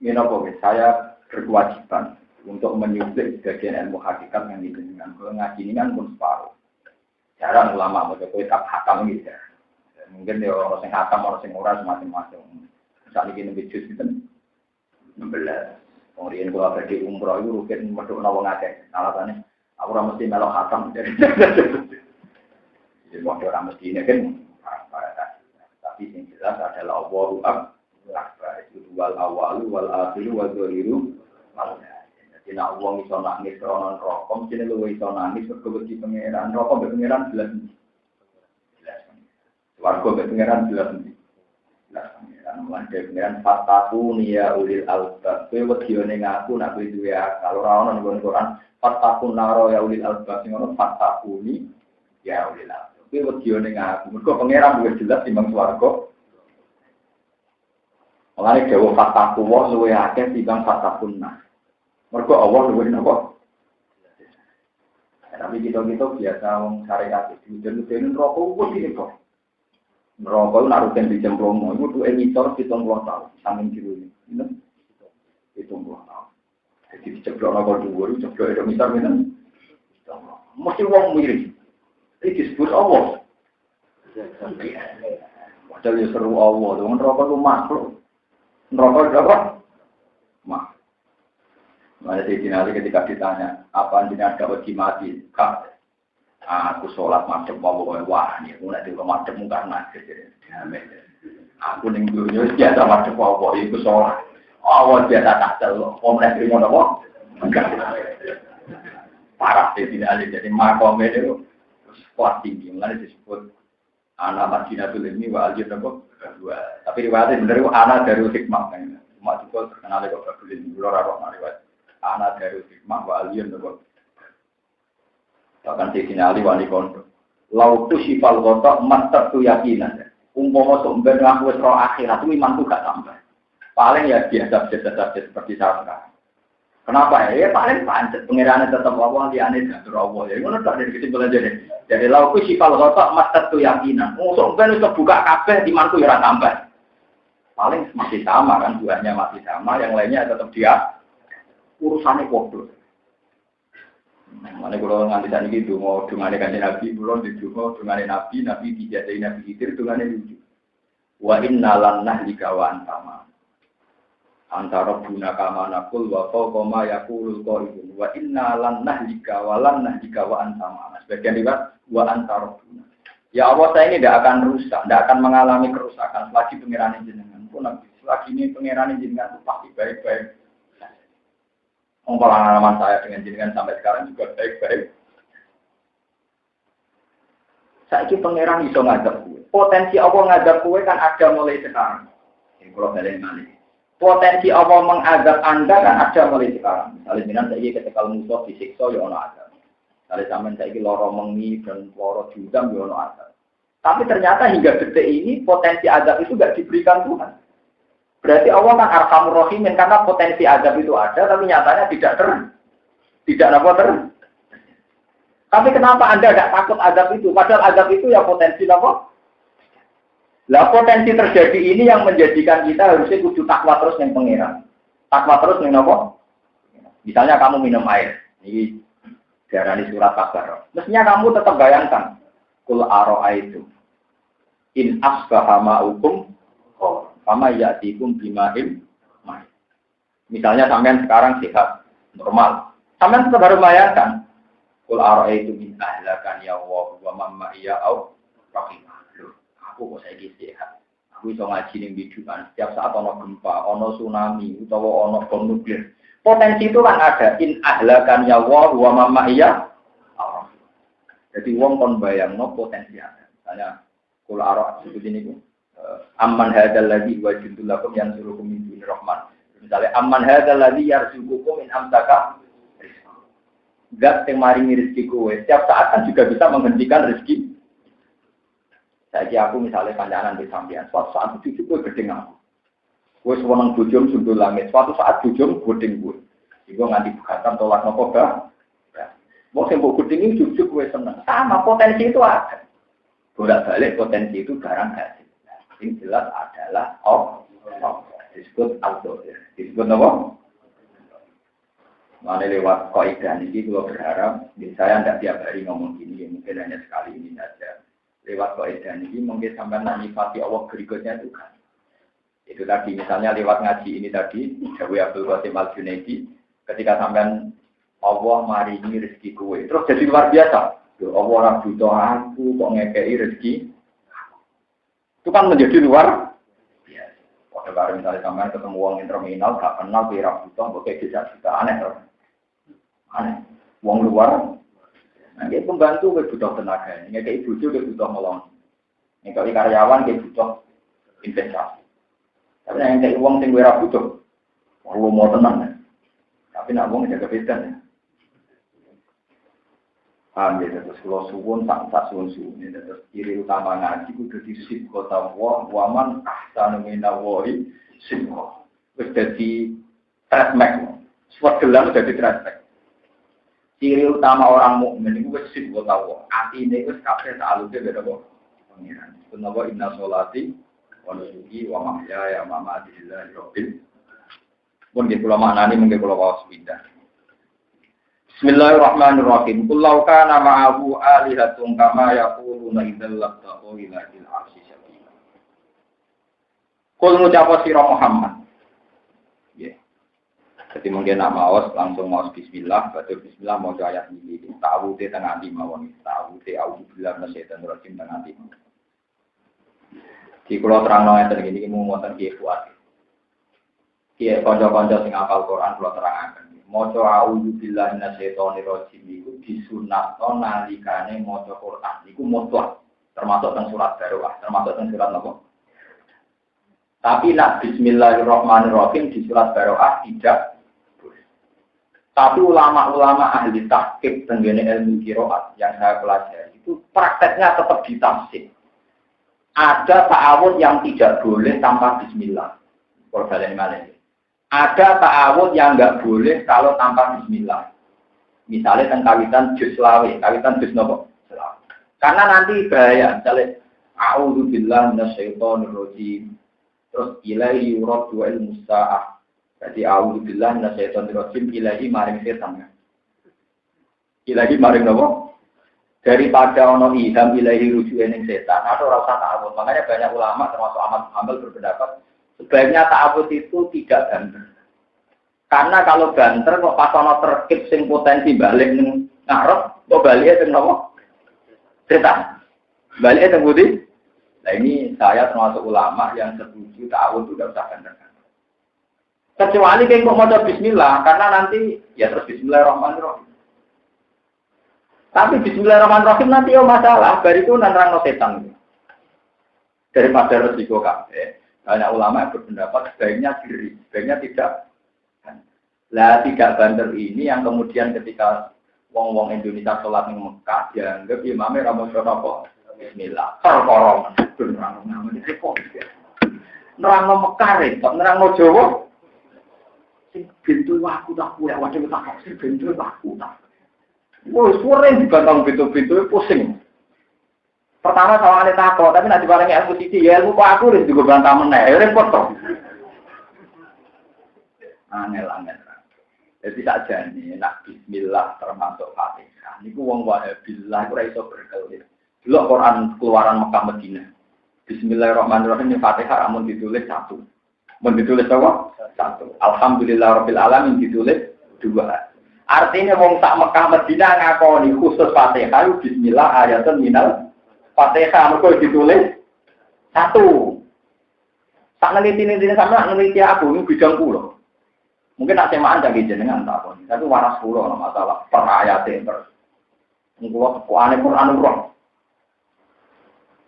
ini apa saya berkewajiban untuk menyuplai sebagian ilmu hakikat yang dijenengan. Kalau ngaji ini kan pun separuh. Jarang ulama baca kitab hakam gitu ya. Mungkin dia orang yang hakam, orang yang ora macam-macam. Misalnya gini bijus gitu. 16. Kemudian kalau pergi umroh itu rukin meduk nawang akeh. Alasannya aku ora mesti melok hakam. Jadi waktu orang mesti ini kan tapi yang jelas adalah Allahu Akbar. Itu wal awalu wal akhiru wal dzahir. Jadi nak wong iso nangis krono neraka, mesti luwih iso nangis mergo wedi pangeran. Neraka mbek pangeran jelas. Warga mbek pangeran jelas. Jelas pangeran lan pangeran fataku ya ulil albab. Kowe wedi ning aku nak kowe duwe akal. Ora ono ning Quran fataku naro ya ulil albab sing ono fataku ni ya ulil albab. Kowe wedi ning aku. Mergo pangeran luwih jelas timbang swarga. Mulane dawuh fataku wa luwih akeh timbang fatakunna. Mergo Allah luwih napa? Tapi kita biasa wong syariat itu den rokok kok iki kok. Rokok nak rutin dicemplungno iku tuh ngisor 70 tahun saking jero ini. Itu 70 tahun. Jadi dicemplungno kok dhuwur, ceblok itu misar menen. Mesti wong mirip. Iki disebut Allah. Padahal ya seru Allah, wong rokok itu makhluk. Rokok apa? Makhluk. Ada di sini ketika ditanya, apa jenengan ada wedi mati? Kak, aku sholat macam apa? Wah, ini aku nanti kalau macam karena aku ning dunia biasa macam apa? Itu sholat. Awal biasa tak sel, omlah terima apa? Parah di sini ada jadi makom itu kuat tinggi, mulai disebut anak Madinatul Ilmi wa aljid apa? Kedua. Tapi riwayatnya benar itu anak dari hikmah. Cuma juga terkenal kok Abdul Ilmi, luar roh riwayat. Anak dari hikmah wa aliyun nabo. Bahkan di sini ali wali kondo. Lautu sifal kotor master tu yakinan. Umpama sumber aku wis roh akhirat itu imanku gak tambah. Paling ya biasa seperti saya sekarang. Kenapa ya? Paling pancet pengirannya tetap Allah liane jatuh Allah. Ya ngono tak dari kesimpulan jadi lautu sifal kotor master tu yakinan. Sumber itu buka kabeh imanku ya ora tambah. Paling masih sama kan, buahnya masih sama, yang lainnya tetap dia urusannya bodoh. Mana kalau nganti saat ini dungo dungane kanjeng Nabi, belum dungo dungane Nabi dijadai Nabi Khidir dungane lucu. Wa inna lan nahlika wa antama. Antara buna kama nakul wa qoma yaqulul qaidun wa inna lan nahlika wa antama. Sebagian riwayat wa antara buna. Ya Allah, saya ini tidak akan rusak, tidak akan mengalami kerusakan selagi pangeran jenengan pun selagi ini pangeran jenengan itu pasti baik-baik. Pengalaman saya dengan jenengan sampai sekarang juga baik-baik. Saya ini pangeran bisa ngajak gue. Potensi Allah ngajak gue kan ada mulai sekarang. Ini kalau balik balik. Potensi Allah mengajak Anda kan ada mulai sekarang. Misalnya jenengan saya ini ketika musuh disiksa ya ono ada. Misalnya sampai saya ini loro mengi dan loro judam ya ono ada. Tapi ternyata hingga detik ini potensi azab itu tidak diberikan Tuhan. Berarti Allah kan Arhamur Rahimin karena potensi azab itu ada, tapi nyatanya tidak ter. Tapi kenapa Anda tidak takut azab itu? Padahal azab itu ya potensi apa? Lah potensi terjadi ini yang menjadikan kita harusnya kudu takwa terus yang pangeran. Takwa terus yang apa? Misalnya kamu minum air, ini diarani surat kabar. Mestinya kamu tetap bayangkan, kul aro'aitu in asbaha ma'ukum sama ya'tikum bima'im ma'i. Misalnya sampean sekarang sehat, normal. Sampean tetap harus bayangkan. Kul ara'aitu min ahlakan ya Allah wa mamma iya au rahimah. Aku kok saiki sehat. Aku iso ngaji ning bidukan. Setiap saat ono gempa, ono tsunami, utawa ono bom nuklir. Potensi itu kan ada. In ahlakan ya Allah wa mamma iya au. Jadi wong kon bayangno potensi ada. Misalnya kul ara' seperti ini. Amman hadzal ladzi wajidul lakum yansurukum min dunir rahman. Misalnya amman hadzal ladzi yarzuqukum in amsaka. zat yang maringi rezeki kowe. Setiap saat kan juga bisa menghentikan rezeki. Saya aku misalnya kancanan di sampean, suatu saat itu kowe gedeng aku. Kowe seneng bojom sundul langit. Suatu saat bojom gedeng kowe. Iku nganti bukatan tolak nopo ba. Mau sing mbok gedeng iki jujuk kowe seneng. Sama potensi itu ada. Bolak-balik potensi itu barang hasil. Yang jelas adalah disebut al-dohir. Disebut apa? Mana lewat kaidah ini kalau berharap, saya tidak tiap hari ngomong gini, mungkin hanya sekali ini saja. Lewat kaidah ini mungkin sampai menifati Allah berikutnya itu kan. Itu tadi misalnya lewat ngaji ini tadi, Jawa Abdul Qasim Al-Junaidi, ketika sampai Allah maringi rezeki kowe, terus jadi luar biasa. Allah orang butuh aku kok ngekei rezeki. Itu kan menjadi luar biasa. Pada kali misalnya sampai ketemu uang yang terminal, gak kenal kira butuh, kok kayak bisa aneh terus. Aneh, uang luar. Nah, kayak pembantu kayak butuh tenaga, kayak ibu juga butuh melong. Kayak karyawan kayak butuh investasi. Tapi yang kayak uang yang gue butuh, lu mau tenang. Tapi nak uang jaga beda ya. Paham ya, terus kalau suwun tak suwun ini terus ciri utama ngaji itu jadi sibkota waman ahsanu minallahi sibkota. Terus jadi trasmek, suat gelang jadi trasmek. Ciri utama orang mukmin itu sibkota wa. Hati ini itu kabeh ta'aluknya beda kok. Pengiran. Kenapa inna sholati wa nusuki wa mahyaya wa mamati lillahi rabbil. Mungkin kalau maknanya mungkin kalau bawa sepindah. Bismillahirrahmanirrahim. Kullau kana ma'ahu alihatun kama yaquluna idzal labtaqu ila al-'arsy sabila. Kul ngucap sira Muhammad. Nggih. Jadi mungkin nak maos langsung maos bismillah, baca bismillah maca ayat ini. Ta'awudze tengah ati mawon. Ta'awudze auzubillahi minasyaitonir rajim tengah ati. Di kula terangno ngeten iki mung wonten Ki Fuad. Ki kanca-kanca sing hafal Quran kula terangaken. Maca auzubillahi minasyaitonir rajim iku disunatno nalikane maca Quran. Iku mutlak termasuk teng surat Baroah, termasuk teng surat apa? Tapi nak bismillahirrahmanirrahim di surat Baroah tidak boleh. Tapi ulama-ulama ahli tahqiq tenggene ilmu qiraat yang saya pelajari itu prakteknya tetap ditafsir. Ada ta'awudz yang tidak boleh tanpa bismillah. Kalau kalian malah ada ta'awudz yang enggak boleh kalau tanpa bismillah. Misalnya tentang kawitan juz lawe, kawitan juz nopo? Karena nanti bahaya, misalnya a'udzubillahi minasyaitonir rajim. Terus ilaihi yuraddu ilmu sa'ah. Jadi a'udzubillahi minasyaitonir rajim ilaihi maring setan. Ilaihi maring nopo? Daripada ono idham ilaihi rujuke ning setan atau ora usah ta'awudz. Makanya banyak ulama termasuk Ahmad Hanbal berpendapat sebaiknya ta'awudz itu tidak banter. Karena kalau banter kok pas ana terkip sing potensi balik ning ngarep, kok balike teng nopo? Setan. Balike teng budi. Nah ini saya termasuk ulama yang setuju ta'awudz tidak usah banter. Kecuali kok maca bismillah karena nanti ya terus bismillahirrahmanirrahim. Tapi bismillahirrahmanirrahim nanti yo masalah, bariku nerangno setan. Daripada resiko kabeh. Banyak ulama yang berpendapat sebaiknya diri, sebaiknya tidak. Lah tidak banter ini yang kemudian ketika wong-wong Indonesia sholat di Mekah dianggap imamnya ramu apa? Bismillah. Perkorong. Nerang repot. Nerang Mekah repot, nerang Jawa. Sing pintu aku tak kuat, waduh tak sing pintu aku tak. Wah, suara dibantang pintu-pintu pusing. Pertama soalnya takut, tapi nanti barangnya ilmu sisi, ya ilmu kok aku harus juga bantah meneh, repot toh. Angel-angel. Jadi saja nih, nak bismillah termasuk Fatihah. Niku wong wahabillah, aku raiso berkelit. Dulu Quran keluaran Mekah Madinah. Bismillahirrahmanirrahim, Fatihah amun ditulis satu. Mun ditulis apa? Satu. Alhamdulillahirabbil alamin ditulis dua. Artinya wong sak Mekah Madinah ngakoni khusus Fatihah, bismillah ayatun minal Fatihah mergo ditulis satu. Tak neliti-neliti sama neliti aku ini bidang kula. Mungkin nak semaan jadi jenengan tak apa. Tapi waras kula masalah per ayat terus. Kula kepuane Quran urang.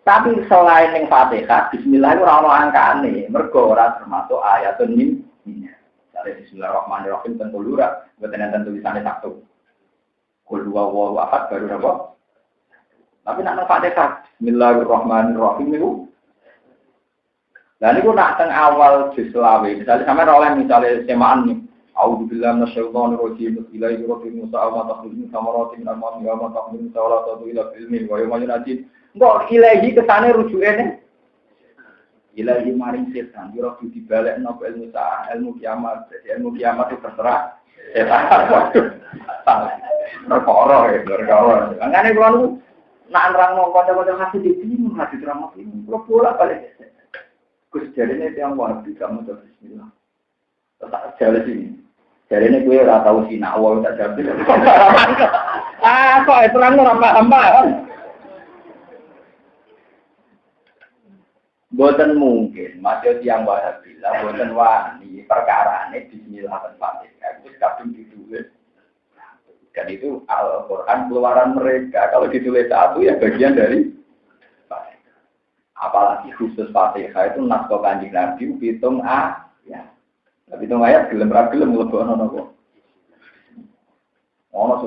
Tapi selain yang Fatihah, bismillah itu ora ono angkane, mergo ora termasuk ayatun min. Dari bismillahirrahmanirrahim tentu lurah, mboten enten tulisane satu. Qul huwallahu ahad baru apa? Tapi nak Fatihah Bismillahirrahmanirrahim itu. Dan itu nak teng awal juz lawe. Misalnya sampai oleh misalnya semaan nih. A'udzubillahi minasyaitonirrajim. Bismillahirrahmanirrahim. Sa'ama taqdimu samarati min al-ma'mi wa ma taqdimu sawalatu ila ilmi wa yawma yunajim. Enggak ilahi kesane rujukene. Ilahi maring setan. Yo kudu dibalekno ilmu sa'ah, ilmu kiamat. Ilmu kiamat itu terserah setan. Perkara ya, perkara. Makane kula niku nak nerangno kanca-kanca hadis bingung hadis terang ini. Kula bolak-balik. Gus jarene tiyang wahabi gak maca bismillah. Tak jare sini. Jarene kowe ora tau sinau wae tak jawab. Kok terang ora paham. Boten mungkin maca tiyang wahabi lah boten wani perkarane bismillah ten Fatihah. Wis kadung ditulis. Dan itu Al-Quran keluaran mereka. Kalau ditulis satu ya bagian dari Fatihah. Apalagi khusus Fatihah itu naskah Kanjeng Nabi hitung ayat. Tapi hitung ayat gelem-gelem mlebono napa. Ono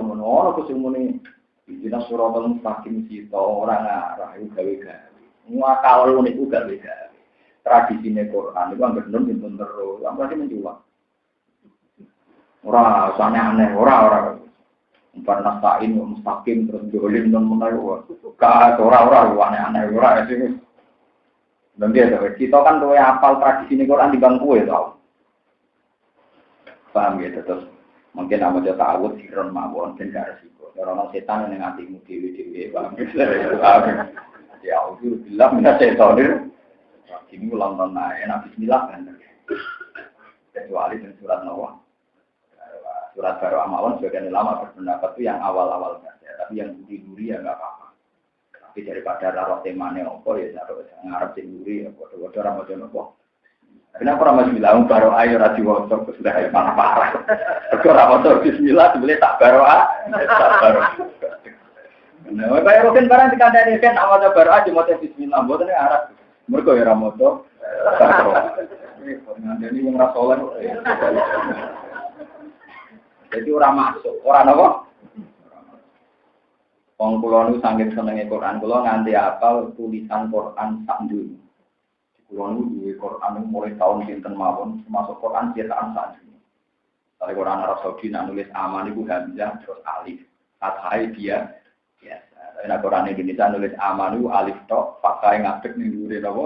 semune Bidina suratul mustaqim sita ora ngarah iku gawe-gawe. Muakal niku gawe-gawe. Tradisine Quran iku anggere nun terus, apa sih menjual. Ora usah aneh, ora. Karena sain mustaqim terus jolim non menawa. Ka ora aneh-aneh ora sih. Dan dia kita kan tuh hafal tradisi ini Quran di bangku ya tau. Paham gitu terus. Mungkin nama jasa awut siron mawon dan gak resiko. Orang setan yang ngatimu dewi paham gitu. Ya aku bilang minta setan itu. Ini ulang tahun enak bismillah kan. Kecuali dengan surat Nawah. Surat Baru Amawon sebagian ulama berpendapat itu yang awal-awal saja, tapi yang duri ya nggak apa-apa. Tapi daripada roh temane opo ya ngarep sing duri ya bodoh-bodoh ra mojo nopo. Kenapa ora mesti bilang Baru ayo ra diwocok sudah parah. Kok ora mojo bismillah sebenarnya tak Baru tak Baru. Nah, kaya roken barang dikandani kan awal Baru aja mojo bismillah mboten arep. Mergo ya ra mojo. Ngandani wong ra saleh. Jadi orang masuk, orang apa? Wong kula niku saking senenge Quran, kula nganti apal tulisan Quran sak dunya. Kula niku duwe Quran mulai tahun pinten mawon, termasuk Quran cetakan sak dunya. Dari Quran Arab Saudi nulis aman niku hamzah terus alif. Fathah dia biasa. Nek Quran Indonesia nulis aman niku alif tok, fathah ngadeg ning dhuwure napa?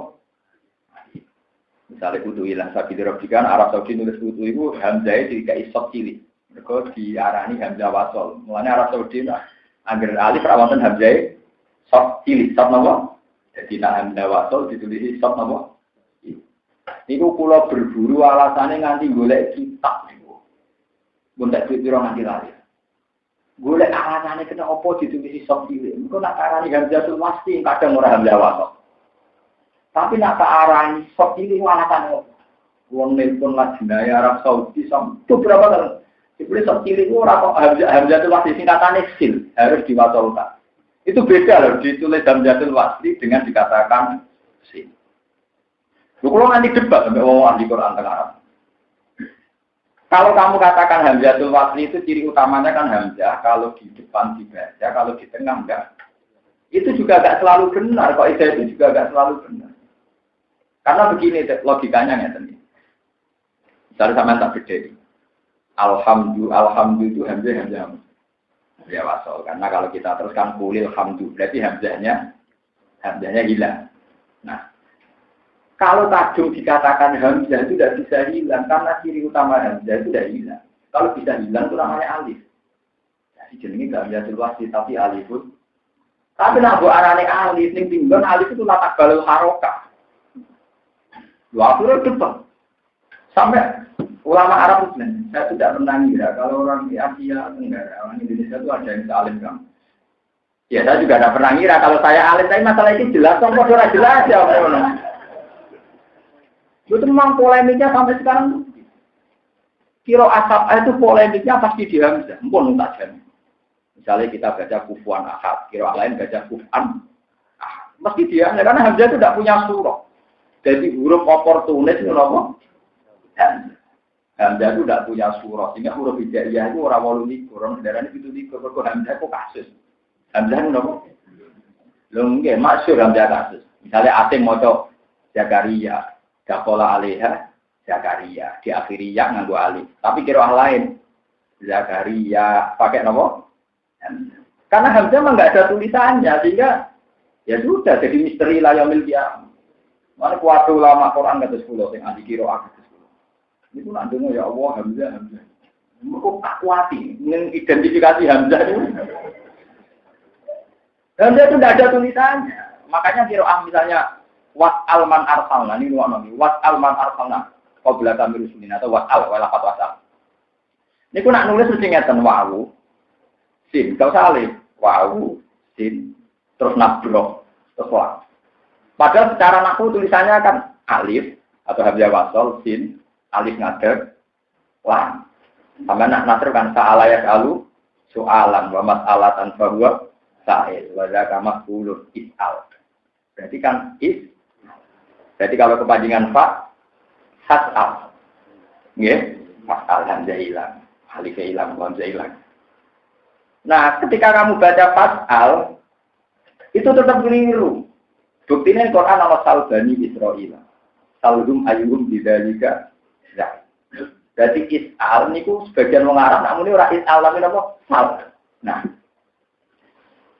Misalnya kudu ilang sabi dirobikan Arab Saudi nulis kudu iku hamzah dikai sok cilik. Mereka diarani hamzah wasol. Mulanya Arab Saudi angger alif rawatan hamzah sok cilik, sok napa? Jadi nak hamzah wasol ditulis sok napa? Niku kula berburu alasane nganti golek kitab niku. Mun tak pira nganti lali. Golek alasane kena apa ditulis sok cilik. Engko nak arani hamzah pasti kadang ora hamzah wasol. Tapi nak arani sok cilik alasane wong nelpon lajeng Arab Saudi sampai berapa kali? Dibeli sok cilik itu orang hamzatul wasli singkatannya sil harus diwasolkan. Itu beda loh ditulis hamzatul wasli dengan dikatakan sil. Kalau nanti debat sampai orang ahli Quran tengah Arab. Kalau kamu katakan hamzatul wasli itu ciri utamanya kan hamzah. Kalau di depan dibaca, kalau di tengah enggak. Itu juga enggak selalu benar. Kok itu juga enggak selalu benar. Karena begini logikanya ya tadi. Misalnya sama tak beda. Alhamdulillah itu hamzah ya wasol karena kalau kita teruskan kulil hamdu berarti hamzahnya hilang. Nah, kalau kadung dikatakan hamzah itu tidak bisa hilang karena ciri utama hamzah itu tidak hilang. Kalau bisa hilang itu namanya alif. Jadi jenenge enggak hamzatul wasli tapi alifun. Tapi nak buat arane alif ning tinggon alif itu latak balul harokah. Dua aturan depan. Sampai ulama Arab Muslim, saya tidak pernah ngira kalau orang di Asia Tenggara, orang Indonesia itu ada yang alim kan. Ya saya juga tidak pernah ngira kalau saya alim, tapi masalah ini jelas, kok sudah jelas ya. Itu memang polemiknya sampai sekarang. Kiro asap itu polemiknya pasti di hamzah, mpun tak. Misalnya kita baca kufuan ahad, kiro lain baca kufan ahad. Meski dia, karena hamzah itu tidak punya surah. Jadi huruf oportunis itu apa? Hamzah itu tidak punya surah, sehingga huruf hijaiyah itu orang 8, orang kendaraan itu 7, berkor Hamzah itu kasus. Hamzah itu apa? Loh enggak, masyhur Hamzah kasus. Misalnya asing maca Zakaria, Dakola Alaiha, Zakaria, diakhiri ya nganggo alif. Tapi qiraah lain Zakaria pakai apa? Karena Hamzah memang nggak ada tulisannya, sehingga ya sudah jadi misteri layamil kiam. Mana kuat ulama Quran kata 10 yang anti qiraah kata 10. Itu nak dengar ya Allah Hamzah. Mereka tak kuati mengidentifikasi Hamzah itu. Hamzah itu tidak ada tulisannya. Makanya qiraah misalnya wat alman arsalna ini wat alman arsalna qabla kami rusulin atau wat al wala fatwa. Ini aku nak nulis mesti ngeten wawu sin kau salih wawu sin terus nabro terus wa. Padahal secara nahwu tulisannya kan alif atau hamzah wasal sin alif ngadeg lam. Sama nak nasr kan sa'ala yas'alu soalan wa mas'alatan fa huwa sa'il wa zaka maf'ulun is'al. Berarti kan is. Jadi kalau kepanjangan fa has'al. Nggih, fas'al hamzah hilang. Alif hilang, hamzah hilang. Nah, ketika kamu baca fas'al itu tetap keliru. Buktinya Quran ana salbani Israil. Salhum ayyuhum bidzalika. Jadi is'al niku sebagian wong Arab namun ora is'al tapi napa? Sal. Nah,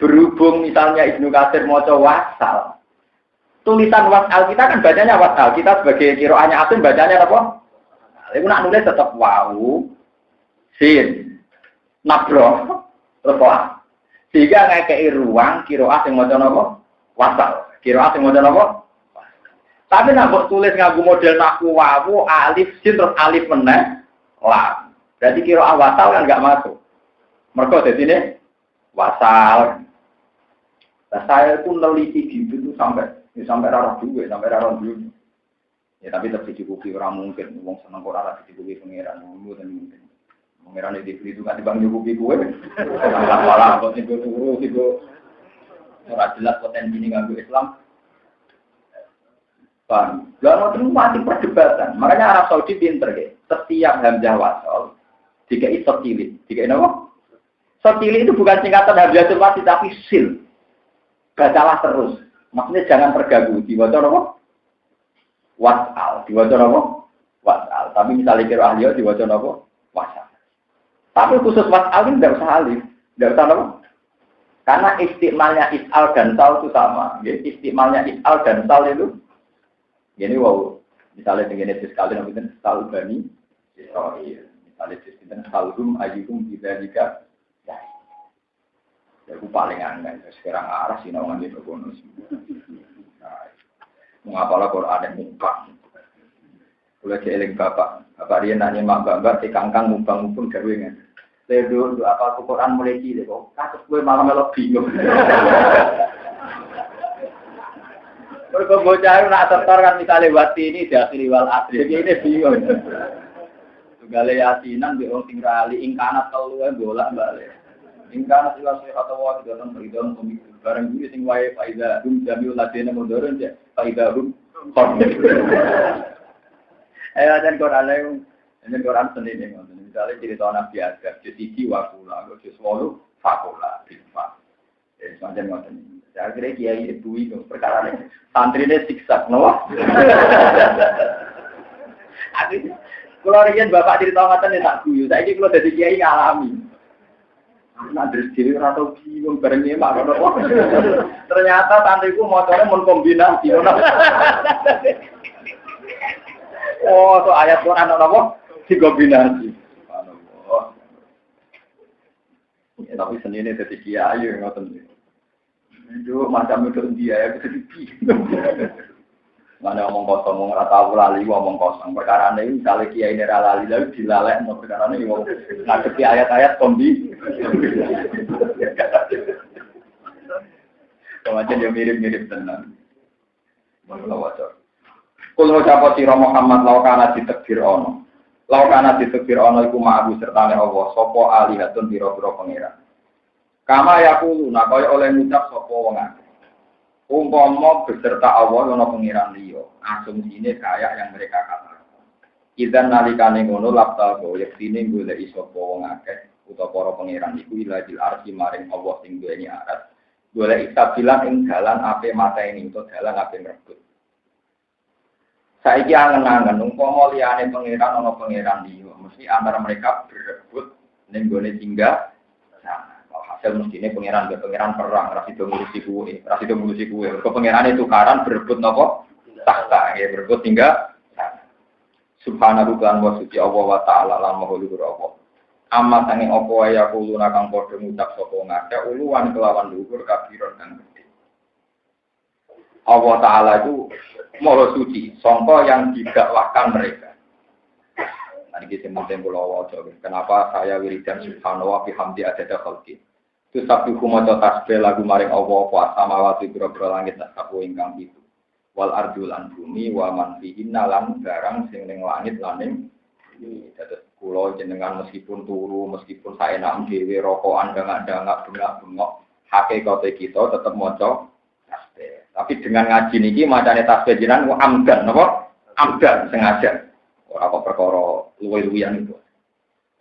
berhubung misalnya Ibnu Katsir maca wasal. Tulisan wasal kita kan bacanya wasal. Kita sebagai qiraahnya asing bacanya apa? Iku nak nulis tetap wawu sin nabro terus sehingga ngekei ruang qiraah sing maca napa? Wasal. Qiraah sing maca napa? Tapi nak tulis nganggo model nahwu wawu alif sin terus alif meneh lam. Berarti qiraah wasal kan enggak masuk. Mergo dadine wasal. Nah, saya pun neliti gitu tuh sampai rarah juga, sampai rarah dulu. Ya tapi tetap dicukupi orang mungkin, ngomong seneng Quran lah dicukupi pengiran, ngomong dan mungkin. Pengiran itu kan dibang cukupi gue. Malah kok itu turu itu ora jelas potensi ini ganggu Islam. Paham? Lalu itu masih perdebatan. Makanya Arab Saudi pinter ya. Setiap hamzah wasal dikai sotilit, dikai apa? Sotilit itu bukan singkatan hamzah wasal tapi sil. Bacalah terus. Maksudnya jangan terganggu. Diwaca apa? Wasal. Diwaca apa? Wasal. Tapi misalnya kira ahli diwaca apa? Wasal. Tapi khusus wasal ini tidak usah alif. Tidak usah apa? Karena istimalnya is'al dan sal itu sama. Istimalnya is'al dan sal itu gini wow. Misalnya dengan itu sekali namanya sal bani Israil. Misalnya itu salhum ayyuhum bidzalika. Ya, aku paling aneh. Sekarang arah sih nawangan di bonus. Mengapalah Quran yang mumpang. Boleh dieling bapak. Bapak dia nanya mak bapak si kangkang mumpang gawengan. Ledo untuk apa Quran mulai cilik kok. Kasus gue malah melok bingung. Mereka bocah nak setor kan misalnya wati ini diakhiri wal asri. Jadi ini bingung. Tugale yasinan di orang tinggali ingkanat telu bola balik. Ingkana sila atau wa dalam beridon komik barang gini sing wae faida jamiul ladina munduran ya faida dan Quran sendiri misalnya cerita Nabi Adam jadi wakula terus walu fakula bifa semacam macam ini saya kira kiai ibu itu perkara ini santri ini siksa no kalau rian bapak cerita ngatan ya tak guyu saya ini kalau jadi kiai ngalami nak diri atau bingung barengnya mak apa ternyata santriku motornya mengkombinasi oh itu ayat Quran apa dikombinasi ya, tapi seni ini jadi kiai ngoten itu macam itu dia ya bisa bingung mana ngomong kosong ngomong rata lali ngomong kosong perkara ini misalnya kiai ini lali lalu dilalek mau perkara ini ngomong ngadepi ayat-ayat kombi macam yang mirip-mirip tenang kalau wajah kalau siapa sirah Muhammad laukana ditekbir ono iku ma'abu sertane Allah sopo alihatun biro-biro pengira kama yakuluna kaya oleh ngucap sopo wong akeh umpama beserta Allah ana pengiran liya asumsine kayak yang mereka katakan Idzan nalikane ngono lapta go yektine golek sapa wong akeh utawa para pangeran iku ilahil arsi maring Allah sing duweni arat. Golek isabilan ing dalan ape mateni utawa dalan ape ngrebut. Saiki angen-angen umpama liyane pangeran ana pangeran liya, mesti antara mereka berebut ning gone tinggal. Nah, hasil mestine pangeran ke pangeran perang, ra sido ngurusi kuwe. Kok pangerane tukaran berebut napa? Tahta, ya berebut tinggal. Subhanahu wa suci Allah wa ta'ala lan maha luhur Allah. Amma sanging apa wae aku luna kang padha ngucap sapa ngake uluwan kelawan luhur kabiron kang gedhe. Allah Ta'ala itu maha suci, sangka yang didakwahkan mereka. Nanti kita mungkin pulau wajah. Kenapa saya wiridan subhanallah bihamdi adada khalqi. Itu sabtu kumaca tasbih lagu maring Allah apa samawati biro-biro langit lan sapu ingkang itu. Wal ardul an bumi wa man fihinna lan barang sing ning langit lan ning bumi. Dados kula jenengan meskipun turu, meskipun saenak dhewe rokokan dangak-dangak bengak-bengok, hakikate kita tetep maca tasbih. Tapi dengan ngaji niki macane tasbih jenengan amdan napa? Amdan sengaja. Ora kok perkara luwe-luwian itu.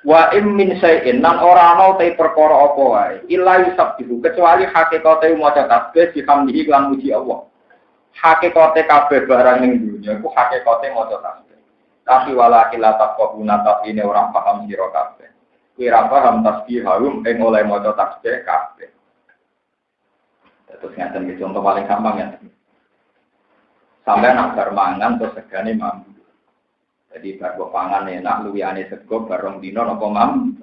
Wa im min syai'in nan ora ana te perkara apa wae. Illa yusabbihu kecuali hakikate maca tasbih dihamdihi lan muji Allah. Hakikate kabeh barang ning dunya iku hakikate maca tasbih. Tapi walakin la taqabuna ini ora paham sira kabeh. Kuwi ora paham tasbih harum ing oleh maca tasbih kabeh. Terus ngaten iki contoh paling gampang ya. Sampai nak bar mangan terus segane mambu. Jadi bar pangan enak luwihane sego bareng dina napa mam.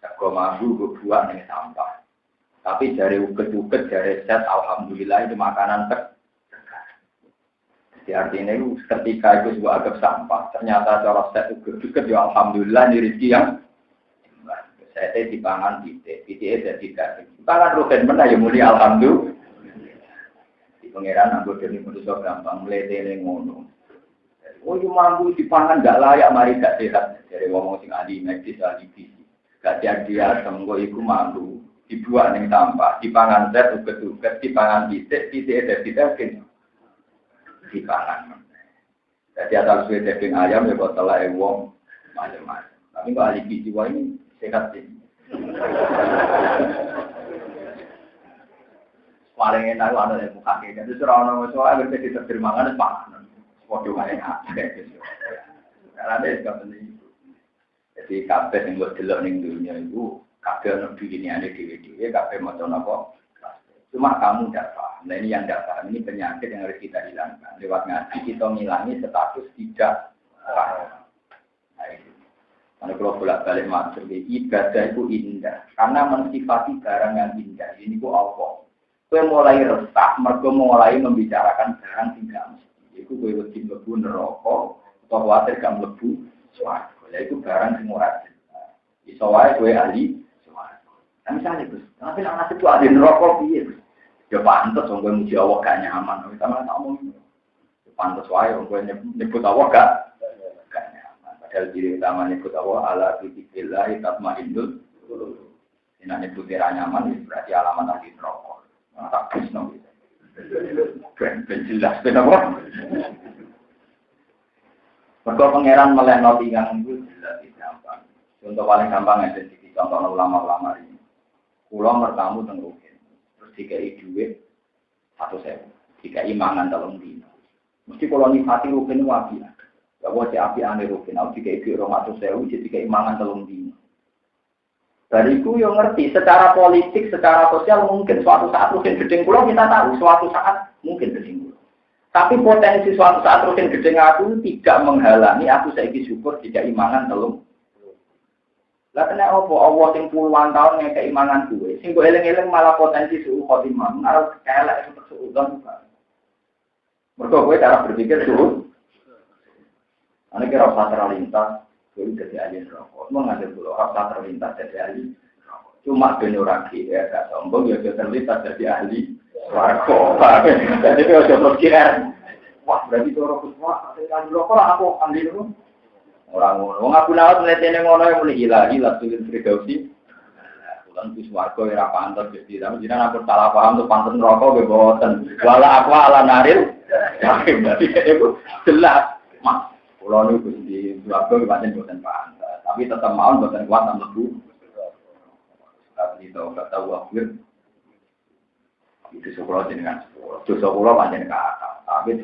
Sego mambu buah ning sampah. Tapi dari uget-uget dari set alhamdulillah itu makanan Jadi artinya itu ketika itu sebuah agak sampah, ternyata cara set uget-uget ya alhamdulillah ini rezeki yang saya dipangan titik dan tidak. Pangan rugen mana ya mulia alhamdulillah. Di pangeran anggo dene manusa gampang mletene ngono. Oh itu mampu dipangan gak layak mari gak sehat. Dari ngomong sing ahli medis ahli gizi. Gak jadi semengko iku mampu dibuat ning sampah, dipangan set uget-uget, dipangan titik dan tidak dipangan. Jadi asal suwe daging ayam ya kok telah wong macam-macam. Tapi kok ahli gizi wae ini sehat sih. Paling enak ana yang muka kene. Terus ora ono soal wis diterjemahkan panganan. Waduh wae akeh. Karena ada yang penting. Jadi kabeh sing mbok delok ning dunya iku kabeh ono beginiane dhewe-dhewe kabeh maca napa. Cuma kamu tidak paham. Nah ini yang tidak paham ini penyakit yang harus kita hilangkan. Lewat ngaji kita ngilangi status tidak paham. Nah itu. Karena kalau bolak-balik maksud ibadah itu indah. Karena mensifati barang yang indah. Ini ku Allah. Kue mulai resah, mereka mulai membicarakan barang tidak mesti. Itu kue wajib lebu neraka, atau khawatir gak lebu swarga. Itu barang semua rajin. Isowai kue ahli swarga. Nah misalnya Gus, tapi nak nasib itu ahli neraka piye? Ya pantes, orang kue muji Allah gak nyaman. Kita malah tak omong. Ya pantes wae, orang kue nyebut Allah gak nyaman. Padahal diri utama nyebut Allah ala dzikrillah tatmainnul qulub. Nek nyebut ora nyaman berarti alamat ahli neraka. Tak bisno. Ben jelas kenapa? Mergo pangeran melehno tingang itu jelas gampang. Contoh paling gampang ya jadi contoh ulama-ulama ini. Kula mertamu teng Rukin. Terus dikai dhuwit 100.000. Dikai mangan 3 dino. Mesti kula nikmati Rukin wae. Ya wae api-ane Rukin. Aku dikai dhuwit 200.000 jadi dikai mangan 3 dino. Bariku yang ngerti secara politik, secara sosial mungkin suatu saat Rukin gedeng kula kita tahu suatu saat mungkin gedeng kula. Tapi potensi suatu saat Rukin gedeng aku tidak menghalangi aku saiki syukur tidak imangan telung. Lah kena apa Allah sing puluhan tahun ngekek imangan kuwe. Sing kok eling-eling malah potensi suhu khotimah. Harus kelek itu suudzon juga. Mergo kowe cara berpikir suhu. Ana kira usah terlintas itu jadi ahli rokok. Mengajar dulu orang terlintas jadi ahli rokok. Cuma benoraki ya gak sombong ya terlintas jadi ahli rokok. Jadi kalau sudah berkira, wah berarti orang semua ahli rokok aku ahli rokok. Orang ngono, aku nawat melihatnya ngono yang mulai gila tulis Firdausi. Bukan bis warga yang pantas jadi. Tapi jika aku salah paham tuh pantas rokok bebotan. Wala aku ala naril. Berarti itu jelas. Pulau itu di Surabaya macam buatan pantas, tapi tetap mau buatan kuat dan lebu. Tapi itu nggak tahu akhir. Itu sekolah jenengan sekolah. Itu sekolah macam kata, tapi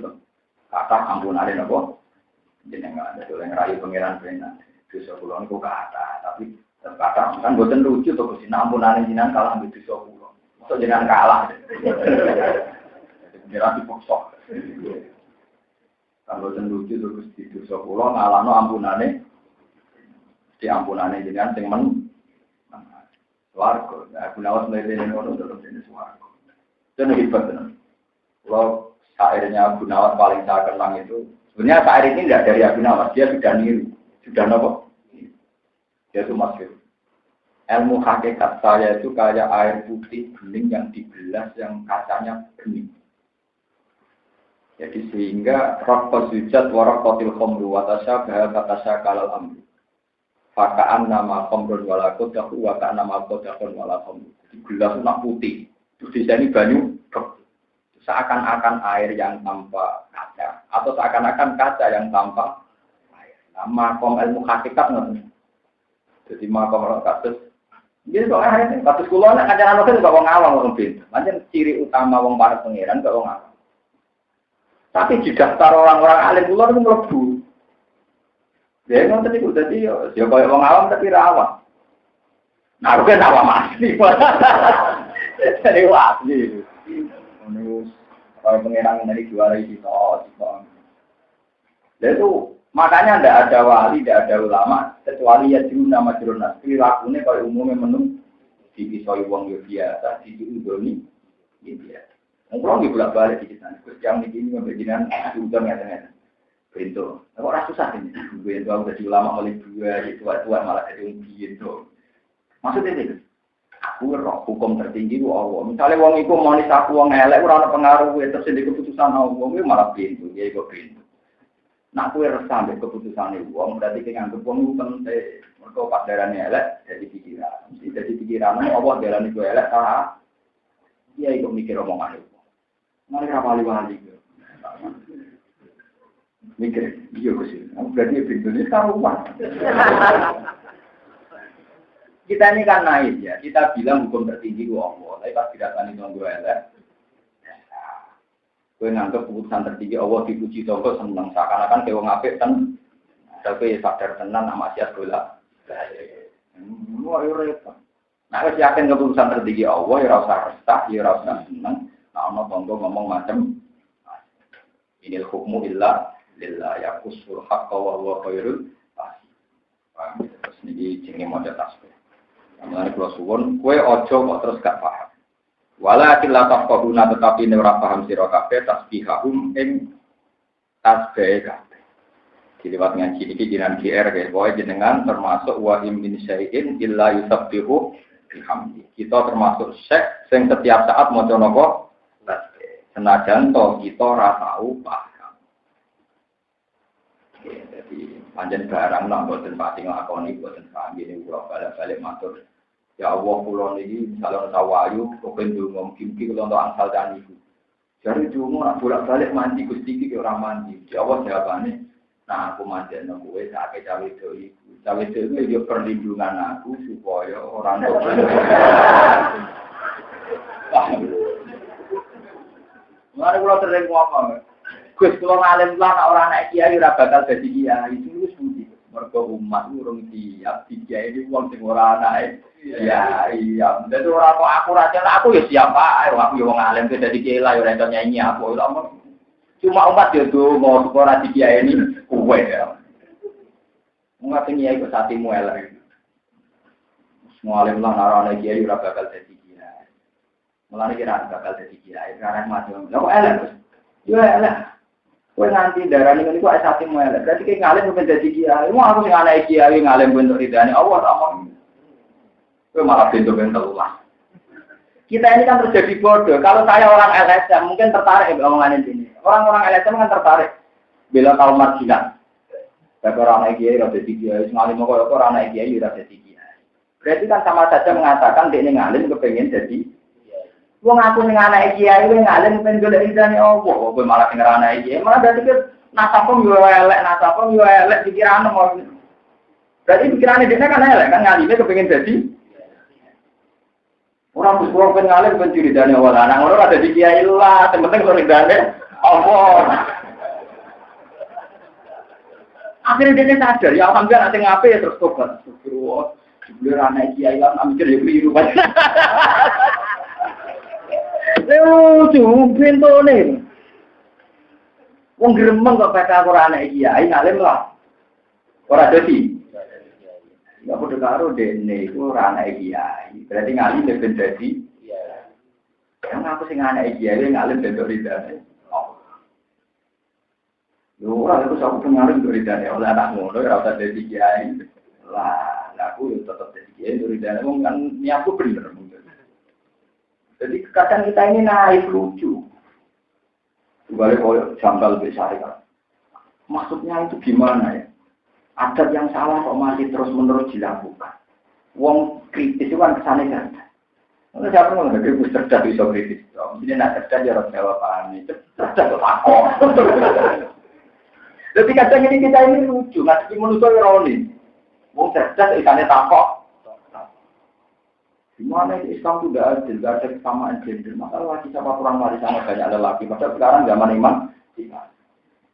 kata ampunan ada nopo. Jenengan ada yang rayu pangeran benar. Itu sekolah itu kata, tapi kata kan buatan lucu tuh sih. Ampunan jenengan kalah di sekolah. Maksud jenengan kalah. Jenengan dipaksa. Kalau lucu terus di dosa kula ngalahno ampunane di ampunane jenengan sing men swarga. Aku nawas mlene ngono tetep dene swarga. Itu hebat tenan. Kalau syairnya Abu Nawas paling saya kenang itu sebenarnya syair ini tidak dari Abu Nawas, dia sudah niru, sudah nopo. Dia itu masyhur. Ilmu hakikat saya itu kayak air putih bening yang di gelas yang kacanya bening. Jadi sehingga raqqa sujud wa raqqatil khamru wa tasyabaha kalal amru. Fakaan nama khamrun wala qadahu wa ka'an nama qadahun wala khamru. Di gelas nak putih. Terus di sini banyu seakan-akan air yang tanpa kaca atau seakan-akan kaca yang tanpa air. Nah, makom ilmu hakikat ngoten. Jadi makom kasus. Jadi soalnya kasus kula nek kancanan kok kok wong awam wong pinter. Pancen ciri utama wong para pangeran kok wong awam. Tapi di daftar orang-orang alim kula itu mlebu. Dia ngoten iku dadi ya koyo wong awam tapi ra awam. Nah, kok awam asli. Jadi asli. Menurut orang pengerang dari juara itu, itu makanya tidak ada wali, tidak ada ulama, kecuali ya juru nama jurnas. Perilakunya kalau umumnya menung dipisoi uang biasa, diudoni, biasa. Ngomong di bolak balik di sana. Terus yang begini memberikan udang ya dengan pintu. Kok rasa susah ini? Pintu aku jadi ulama oleh dua, tua malah jadi pintu. Maksudnya itu. Aku roh hukum tertinggi ku Allah. Misalnya wong iku monis aku wong elek ora ana pengaruh terus di keputusan Allah kuwi malah pintu, ya iku pintu. Nak kuwi resah mbek keputusane wong berarti ki nganggep wong iku penting. Mergo pas darane elek dadi pikiran. Mesti dadi pikiran Allah darane ku elek ta. Ya iku mikir omongan iku. Mari ra wali-wali ku. Mikir, iya Gus. Aku berarti pintu ini karuan. Kita ini kan naik ya, kita bilang hukum tertinggi itu Allah, tapi pas didatani tonggo elek, gue nganggep keputusan tertinggi Allah dipuji tonggo seneng, seakan-akan ke wong apik kan, tapi sadar tenan nama siat bola, wah repot. Nah, wis yakin keputusan tertinggi Allah, ya rasa resah, ya rasa seneng, nah ono tonggo ngomong macam, inil hukmu illa lillah yaqusul haqqa wa huwa khairul fasih. Terus niki jenenge model tasbih. Mulane kula suwun, kowe aja kok terus gak paham. Walakin la tafqahuna tetapi nek ora paham sira kabeh tasbihahum ing tasbih kabeh. Diliwat ngaji iki jenengan GR guys, pokoke jenengan termasuk wa min syai'in illa yusabbihu bihamdi. Kita termasuk syekh sing setiap saat maca napa tasbih. Senajan to kita ora tau paham. Jadi pancen barang nak boten pati nglakoni boten paham ngene kula balik-balik matur. Ya Allah kula niki misalnya sawayu kepen donga mungkin kula untuk angsal dan iku. Jadi donga nak bolak-balik mandi Gusti iki ora mandi. Ya Allah jawabane, nah aku mandekno kowe sak cawe itu iku. Cawe itu yo perlindungan aku supaya orang tua. Mari kula sering ngomong. Gus kula ngalim lan ora anak kiai ora bakal dadi kiai. Itu wis budi. Mergo umat urung siap dikiai iki wong sing ora anake. Ya iya, dadi ora kok aku ra aku ya siap ae. Aku yo wong alim dadi kiai lah yo ora nyanyi aku. Cuma umat yo donga ora dikiai ini kowe ya. Umat kiai kok satimu elek. Semua alim lan ora anak kiai ora bakal dadi kiai. Mulane kira bakal dadi kiai karena macam. Lha kok elek? Yo elek. Kowe nanti darane niku sak satimu elek. Berarti ki ngalim ben dadi kiai. Wong aku sing anak kiai ngalim ben ridane Allah ta omong. Kowe malah pintu-pintu lah. Kita ini kan terjadi bodoh. Kalau saya orang LSM mungkin tertarik omongan ini. Orang-orang LSM kan tertarik bela kaum marginal. Bagi orang anak kiai rada kiai, ngalim kok orang anak kiai rada kiai. Berarti kan sama saja mengatakan dia ngalim kepengin jadi wong aku ning anak kiai kowe ngalim pengen golek ridane Allah, kowe malah ning anak kiai. Malah berarti nasabum yo elek pikiran mau. Berarti pikirannya dia kan elek kan ngalime kepengin dadi. Orang bersuara pengalim pencuri dana awal anak orang ada di kiai lah, penting sering dana. Allah. Akhirnya dia sadar, ya alhamdulillah nanti ngapain ya terus tobat. Astagfirullah, dibeli anak kiai lah, mikir ya keliru banget. Lucu, pintu nih. Wong gremeng kok baca Quran anak kiai ngalim lah. Orang jadi. Ya aku karo dene iku ora anak kiai. Berarti ngalim ben dadi. Iya. Yang aku sing anak kiai ngalim ben ridane. Yo ora aku sak pengaruh ridane oleh anak ngono ora usah dadi kiai. Lah, aku yo tetep dadi kiai ridane wong kan niatku bener. Jadi kadang kita ini naif lucu. Balik oleh jambal besar kan. Maksudnya itu gimana ya? Adat yang salah kok masih terus-menerus dilakukan. Wong kritis itu kan kesana cerdas. Kalau siapa yang nggak cerdas bisa kritis. Jadi nak cerdas ya harus jawab paham itu. Cerdas kok takut. Tapi kadang ini kita ini lucu, nggak manusia ironi. Wong cerdas ikannya takut. Gimana Islam itu tidak adil, tidak ada kesamaan gender. Masalah lagi sama kurang warisan banyak lelaki. Padahal sekarang zaman iman tidak.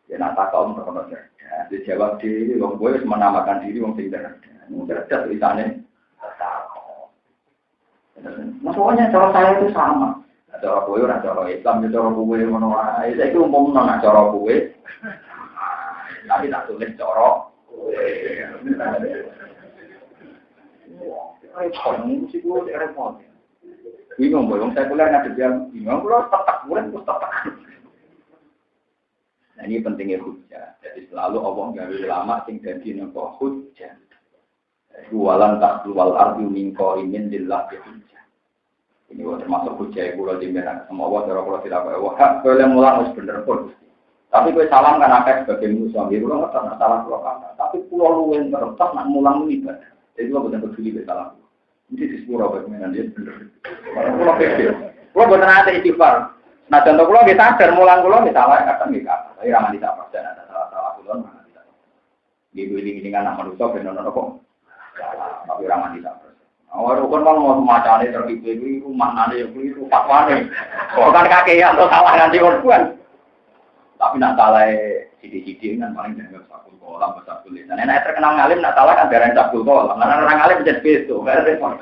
Ya nak takut untuk cerdas. Dijawab diri, wong gue menamakan diri wong sing cerdas. Wong cerdas tulisannya takut. Maksudnya cara saya itu sama. Cara gue orang cara Islam, cara gue menolak. Itu umum nona cara gue. Tapi tak tulis cara gue. Repot, musik gue repot. Bingung boy, wong saya kuliah nggak kerja. Bingung, kalau tetak gue terus tetak. Nah ini pentingnya hujjah. Jadi selalu Allah gawe ulama sing dadi napa hujjah. Walan taqwal ardi min qaimin lillah bi hujjah. Ini termasuk hujjah kula dimana sama Allah cara kula tidak wae. Wah, kowe mulang wis bener pun. Tapi kowe salam kan akeh sebagai manusia, kula ngerti salah kula kan. Tapi kula luwih ngerti nak mulang ibadah. Jadi kula boten peduli be salah. Mesti disepuro bagaimana dia bener. Kula pede. Kula boten ate istighfar. Nah contoh kula nggih sadar mulang kula nggih salah kadang nggih kata. Tapi ra mandi sabar dan ada salah-salah kula mandi sabar. Nggih wiling-wiling anak manusia ben ono kok. Tapi ra mandi sabar. Awak rukun kan mau macane tertipu iki rumah nane iki fatwane. Kok kan kakean to salah nganti korban. Tapi nak salah sithik-sithik kan paling dianggap sakul kolam besar tulis. Nah nek terkenal ngalim nak salah kan darah sakul kolam. Karena orang ngalim menjadi beso, repot.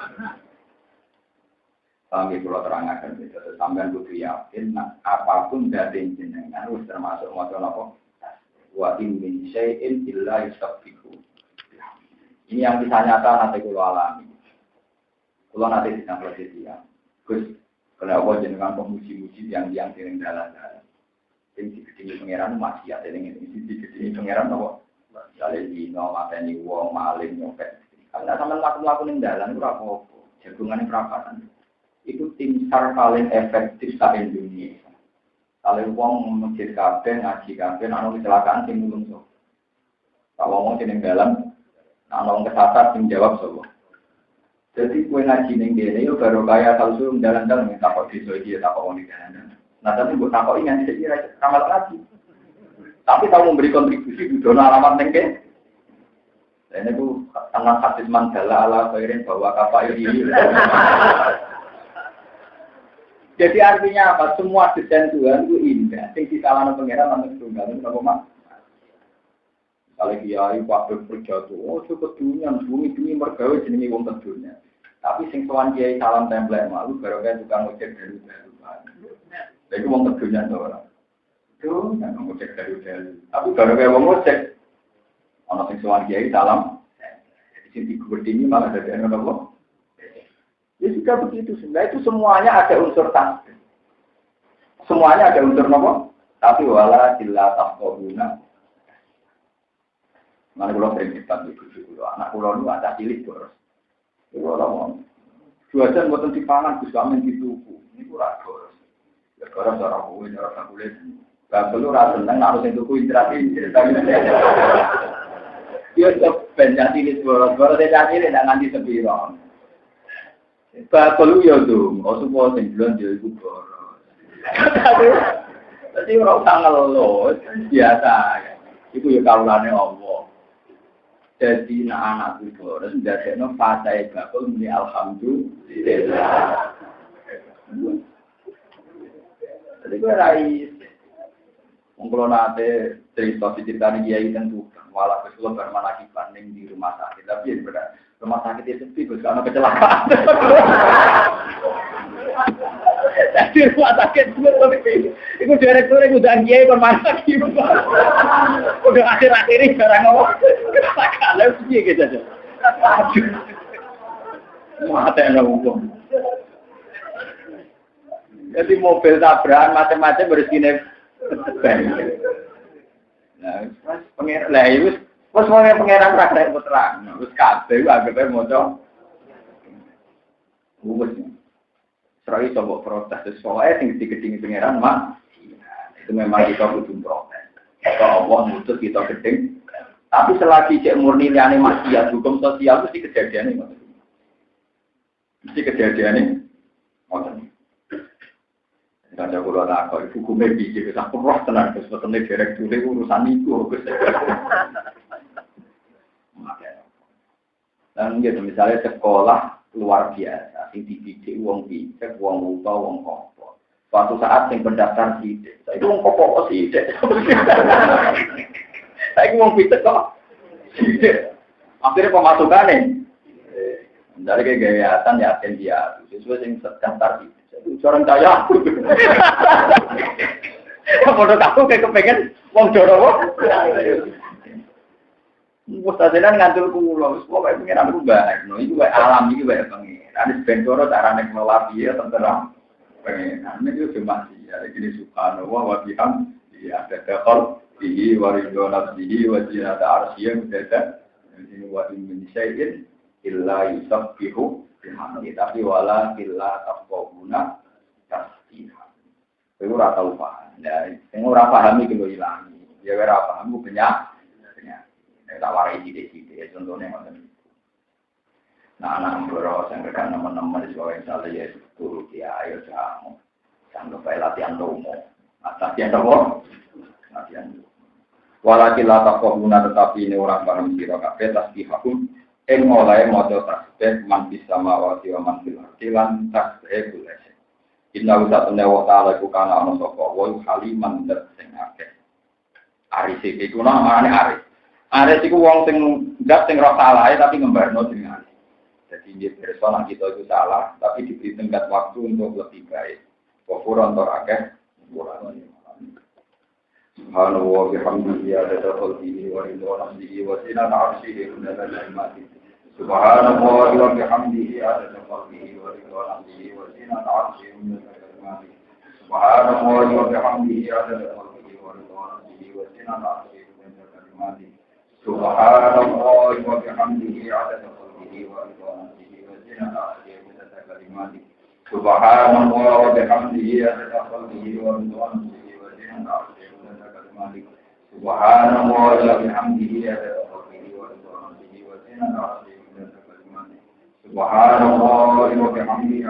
Kami kalau terangkan itu, sampai butuh yakin, apapun dari jenengan harus termasuk masalah apa? Wa in min syai'in illa yusabbihu. Ini yang bisa nyata nanti kalau alami. Kalau nanti sedang prosesi ya, Gus, kenapa jenengan pemuji-muji yang sering jalan-jalan? Ini digedingi pangeran masih ada yang ini digedingi pangeran apa? Misalnya dino, mateni wong, maling, nyopet. Karena sampai laku-laku yang jalan itu apa-apa, jagungan yang perapatan. Itu tim SAR paling efektif saat Indonesia. Kalau wong masjid kabeh, ngaji kabeh, ana kecelakaan sing mulung so. Kalau wong sing dalam, ana wong kesasar sing jawab so. Jadi kowe ngaji ning kene yo baru kaya salsu dalan-dalan takok desa iki takok wong iki dalan. Nah tapi mbok takoki nganti kira ramal ngaji. Tapi tahu memberi kontribusi di zona alamat ning kene. Ini tuh tentang hadis mandala ala khairin bahwa kapal ini. Jadi artinya apa? Semua desain Tuhan itu indah. Yang disalahkan pengeran namanya tunggal itu apa mak? Kalau kiai waktu berjatuh, oh cukup dunia, bumi mergawe jenenge wong kedunya. Tapi sing sowan kiai salam template malu baru kan tukang ngojek dari dalu. Lagi wong kedunya to ora. Tuh, nang ngojek dari dalu. Tapi baru kayak wong ngojek ana sing sowan kiai salam. Jadi sing digedingi malah dadi ana apa? Ya juga begitu, sebenarnya itu semuanya ada unsur tasbih. Semuanya ada unsur apa? Tapi wala jilla tafqahuna. Mana kalau sering debat di buku anak pulau itu ada cilik boros. Itu orang dua jam buatan dipangan, bisa amin di tubuh. Ini kurang boros. Ya boros orang kulit, orang kulit. Gak perlu rasa seneng harus yang tubuh interaksi. Dia sebenarnya cilik boros dia cilik tidak nganti sepirong. Bakul ya dong, oh semua sing bulan dia iku boros. Jadi ora usah ngeluh, biasa. Iku ya kawulane Allah. Jadi anak itu harus ndadekno fase bakul muni alhamdulillah. Jadi gue rais. Mengkulo nate cerita ceritanya kiai tentu malah kesulo bermanakiban ning di rumah sakit. Tapi ya benar, rumah sakit itu sepi, karena kecelakaan. Jadi rumah sakit itu direktur yang udah kiai bermanakiban. Udah akhir-akhir ini barang ngomong kecelakaan sih gitu aja. Mata yang ngomong. Jadi mobil tabrakan macam-macam bersine. Nah, pengen lah itu, pas pengeran rakyat putra, terus kabeh agak moco, bungkus, serai coba protes, soalnya tinggi geding pengeran mak, itu memang kita butuh protes. Kalau Allah mutus kita geding, tapi selagi cek murni liane maksiat, hukum sosial mesti kejadian ini, mesti kejadian ini, Raja Kulo Takok, ibu hukumnya biji, aku roh tenang, sebetulnya direktur itu urusan itu. Dan gitu, misalnya sekolah luar biasa, yang dididik uang bijak, uang lupa, uang kompor. Suatu saat yang pendaftar sidik, saya itu uang kopok sidik. Saya itu uang bijak kok sidik. Akhirnya pemasukannya. Dari kegiatan yakin dia, sesuai yang daftar sidik. Orang kaya aku. Bodoh aku kayak kepengen wong joro. Mustazilan ngantul kulo, pokoke pengen aku bae. No iku wae alam iki wae pengen. Ada bendoro carane ngelola piye tenteram. Pengen. Ini cuma ya gini subhanallah wa bihamdihi ada dakal bihi wa ridwana bihi wa zinata arsyih dada. Ini wa min syai'in illa yusabbihu tapi wala illa tafqahuna tasbihah. Kowe ora tau paham. Ya, sing ora paham iki lho ilangi. Ya ora paham ku banyak. Nek tak warai sithik-sithik contone ngoten. Nah, anak boro sing rekan teman-teman iso insyaallah ya turu ki ayo jamu. Sanggo bae latihan lomo. Latihan apa? Latihan. Wala illa tafqahuna tetapi ini orang paham sira kabeh tasbihahum mulai mojo tasbih man bisa mawati wa man fil ardi lan tasbih boleh. Inna usatune wa ta'ala iku kana ana sapa wa haliman dat sing akeh. Aris iku namane aris. Aris iku wong sing ndak sing ora salah tapi ngembarno jeneng. Jadi dia persona kita itu salah tapi diberi tenggat waktu untuk lebih baik. Wafuran tor akeh Subhanahu wa bihamdihi adada khalqihi wa ridha nafsihi wa zinata arsyihi wa adada kalimatihi. Subhanallah wa bihamdihi adada khalqihi wa ridha nafsihi wa zinata arsyihi wa adada kalimatihi. Subhanallah wa bihamdihi adada khalqihi wa ridha nafsihi wa zinata arsyihi wa adada kalimatihi. Subhanallah wa bihamdihi adada khalqihi wa ridha nafsihi wa zinata arsyihi wa adada kalimatihi. Subhanallah wa bihamdihi adada khalqihi wa ridha nafsihi wa zinata arsyihi Subhanallah wa bihamdihi adada khalqihi wa ridha nafsihi wa zinata arsyihi wa adada kalimatihi. Subhanallah wa bihamdihi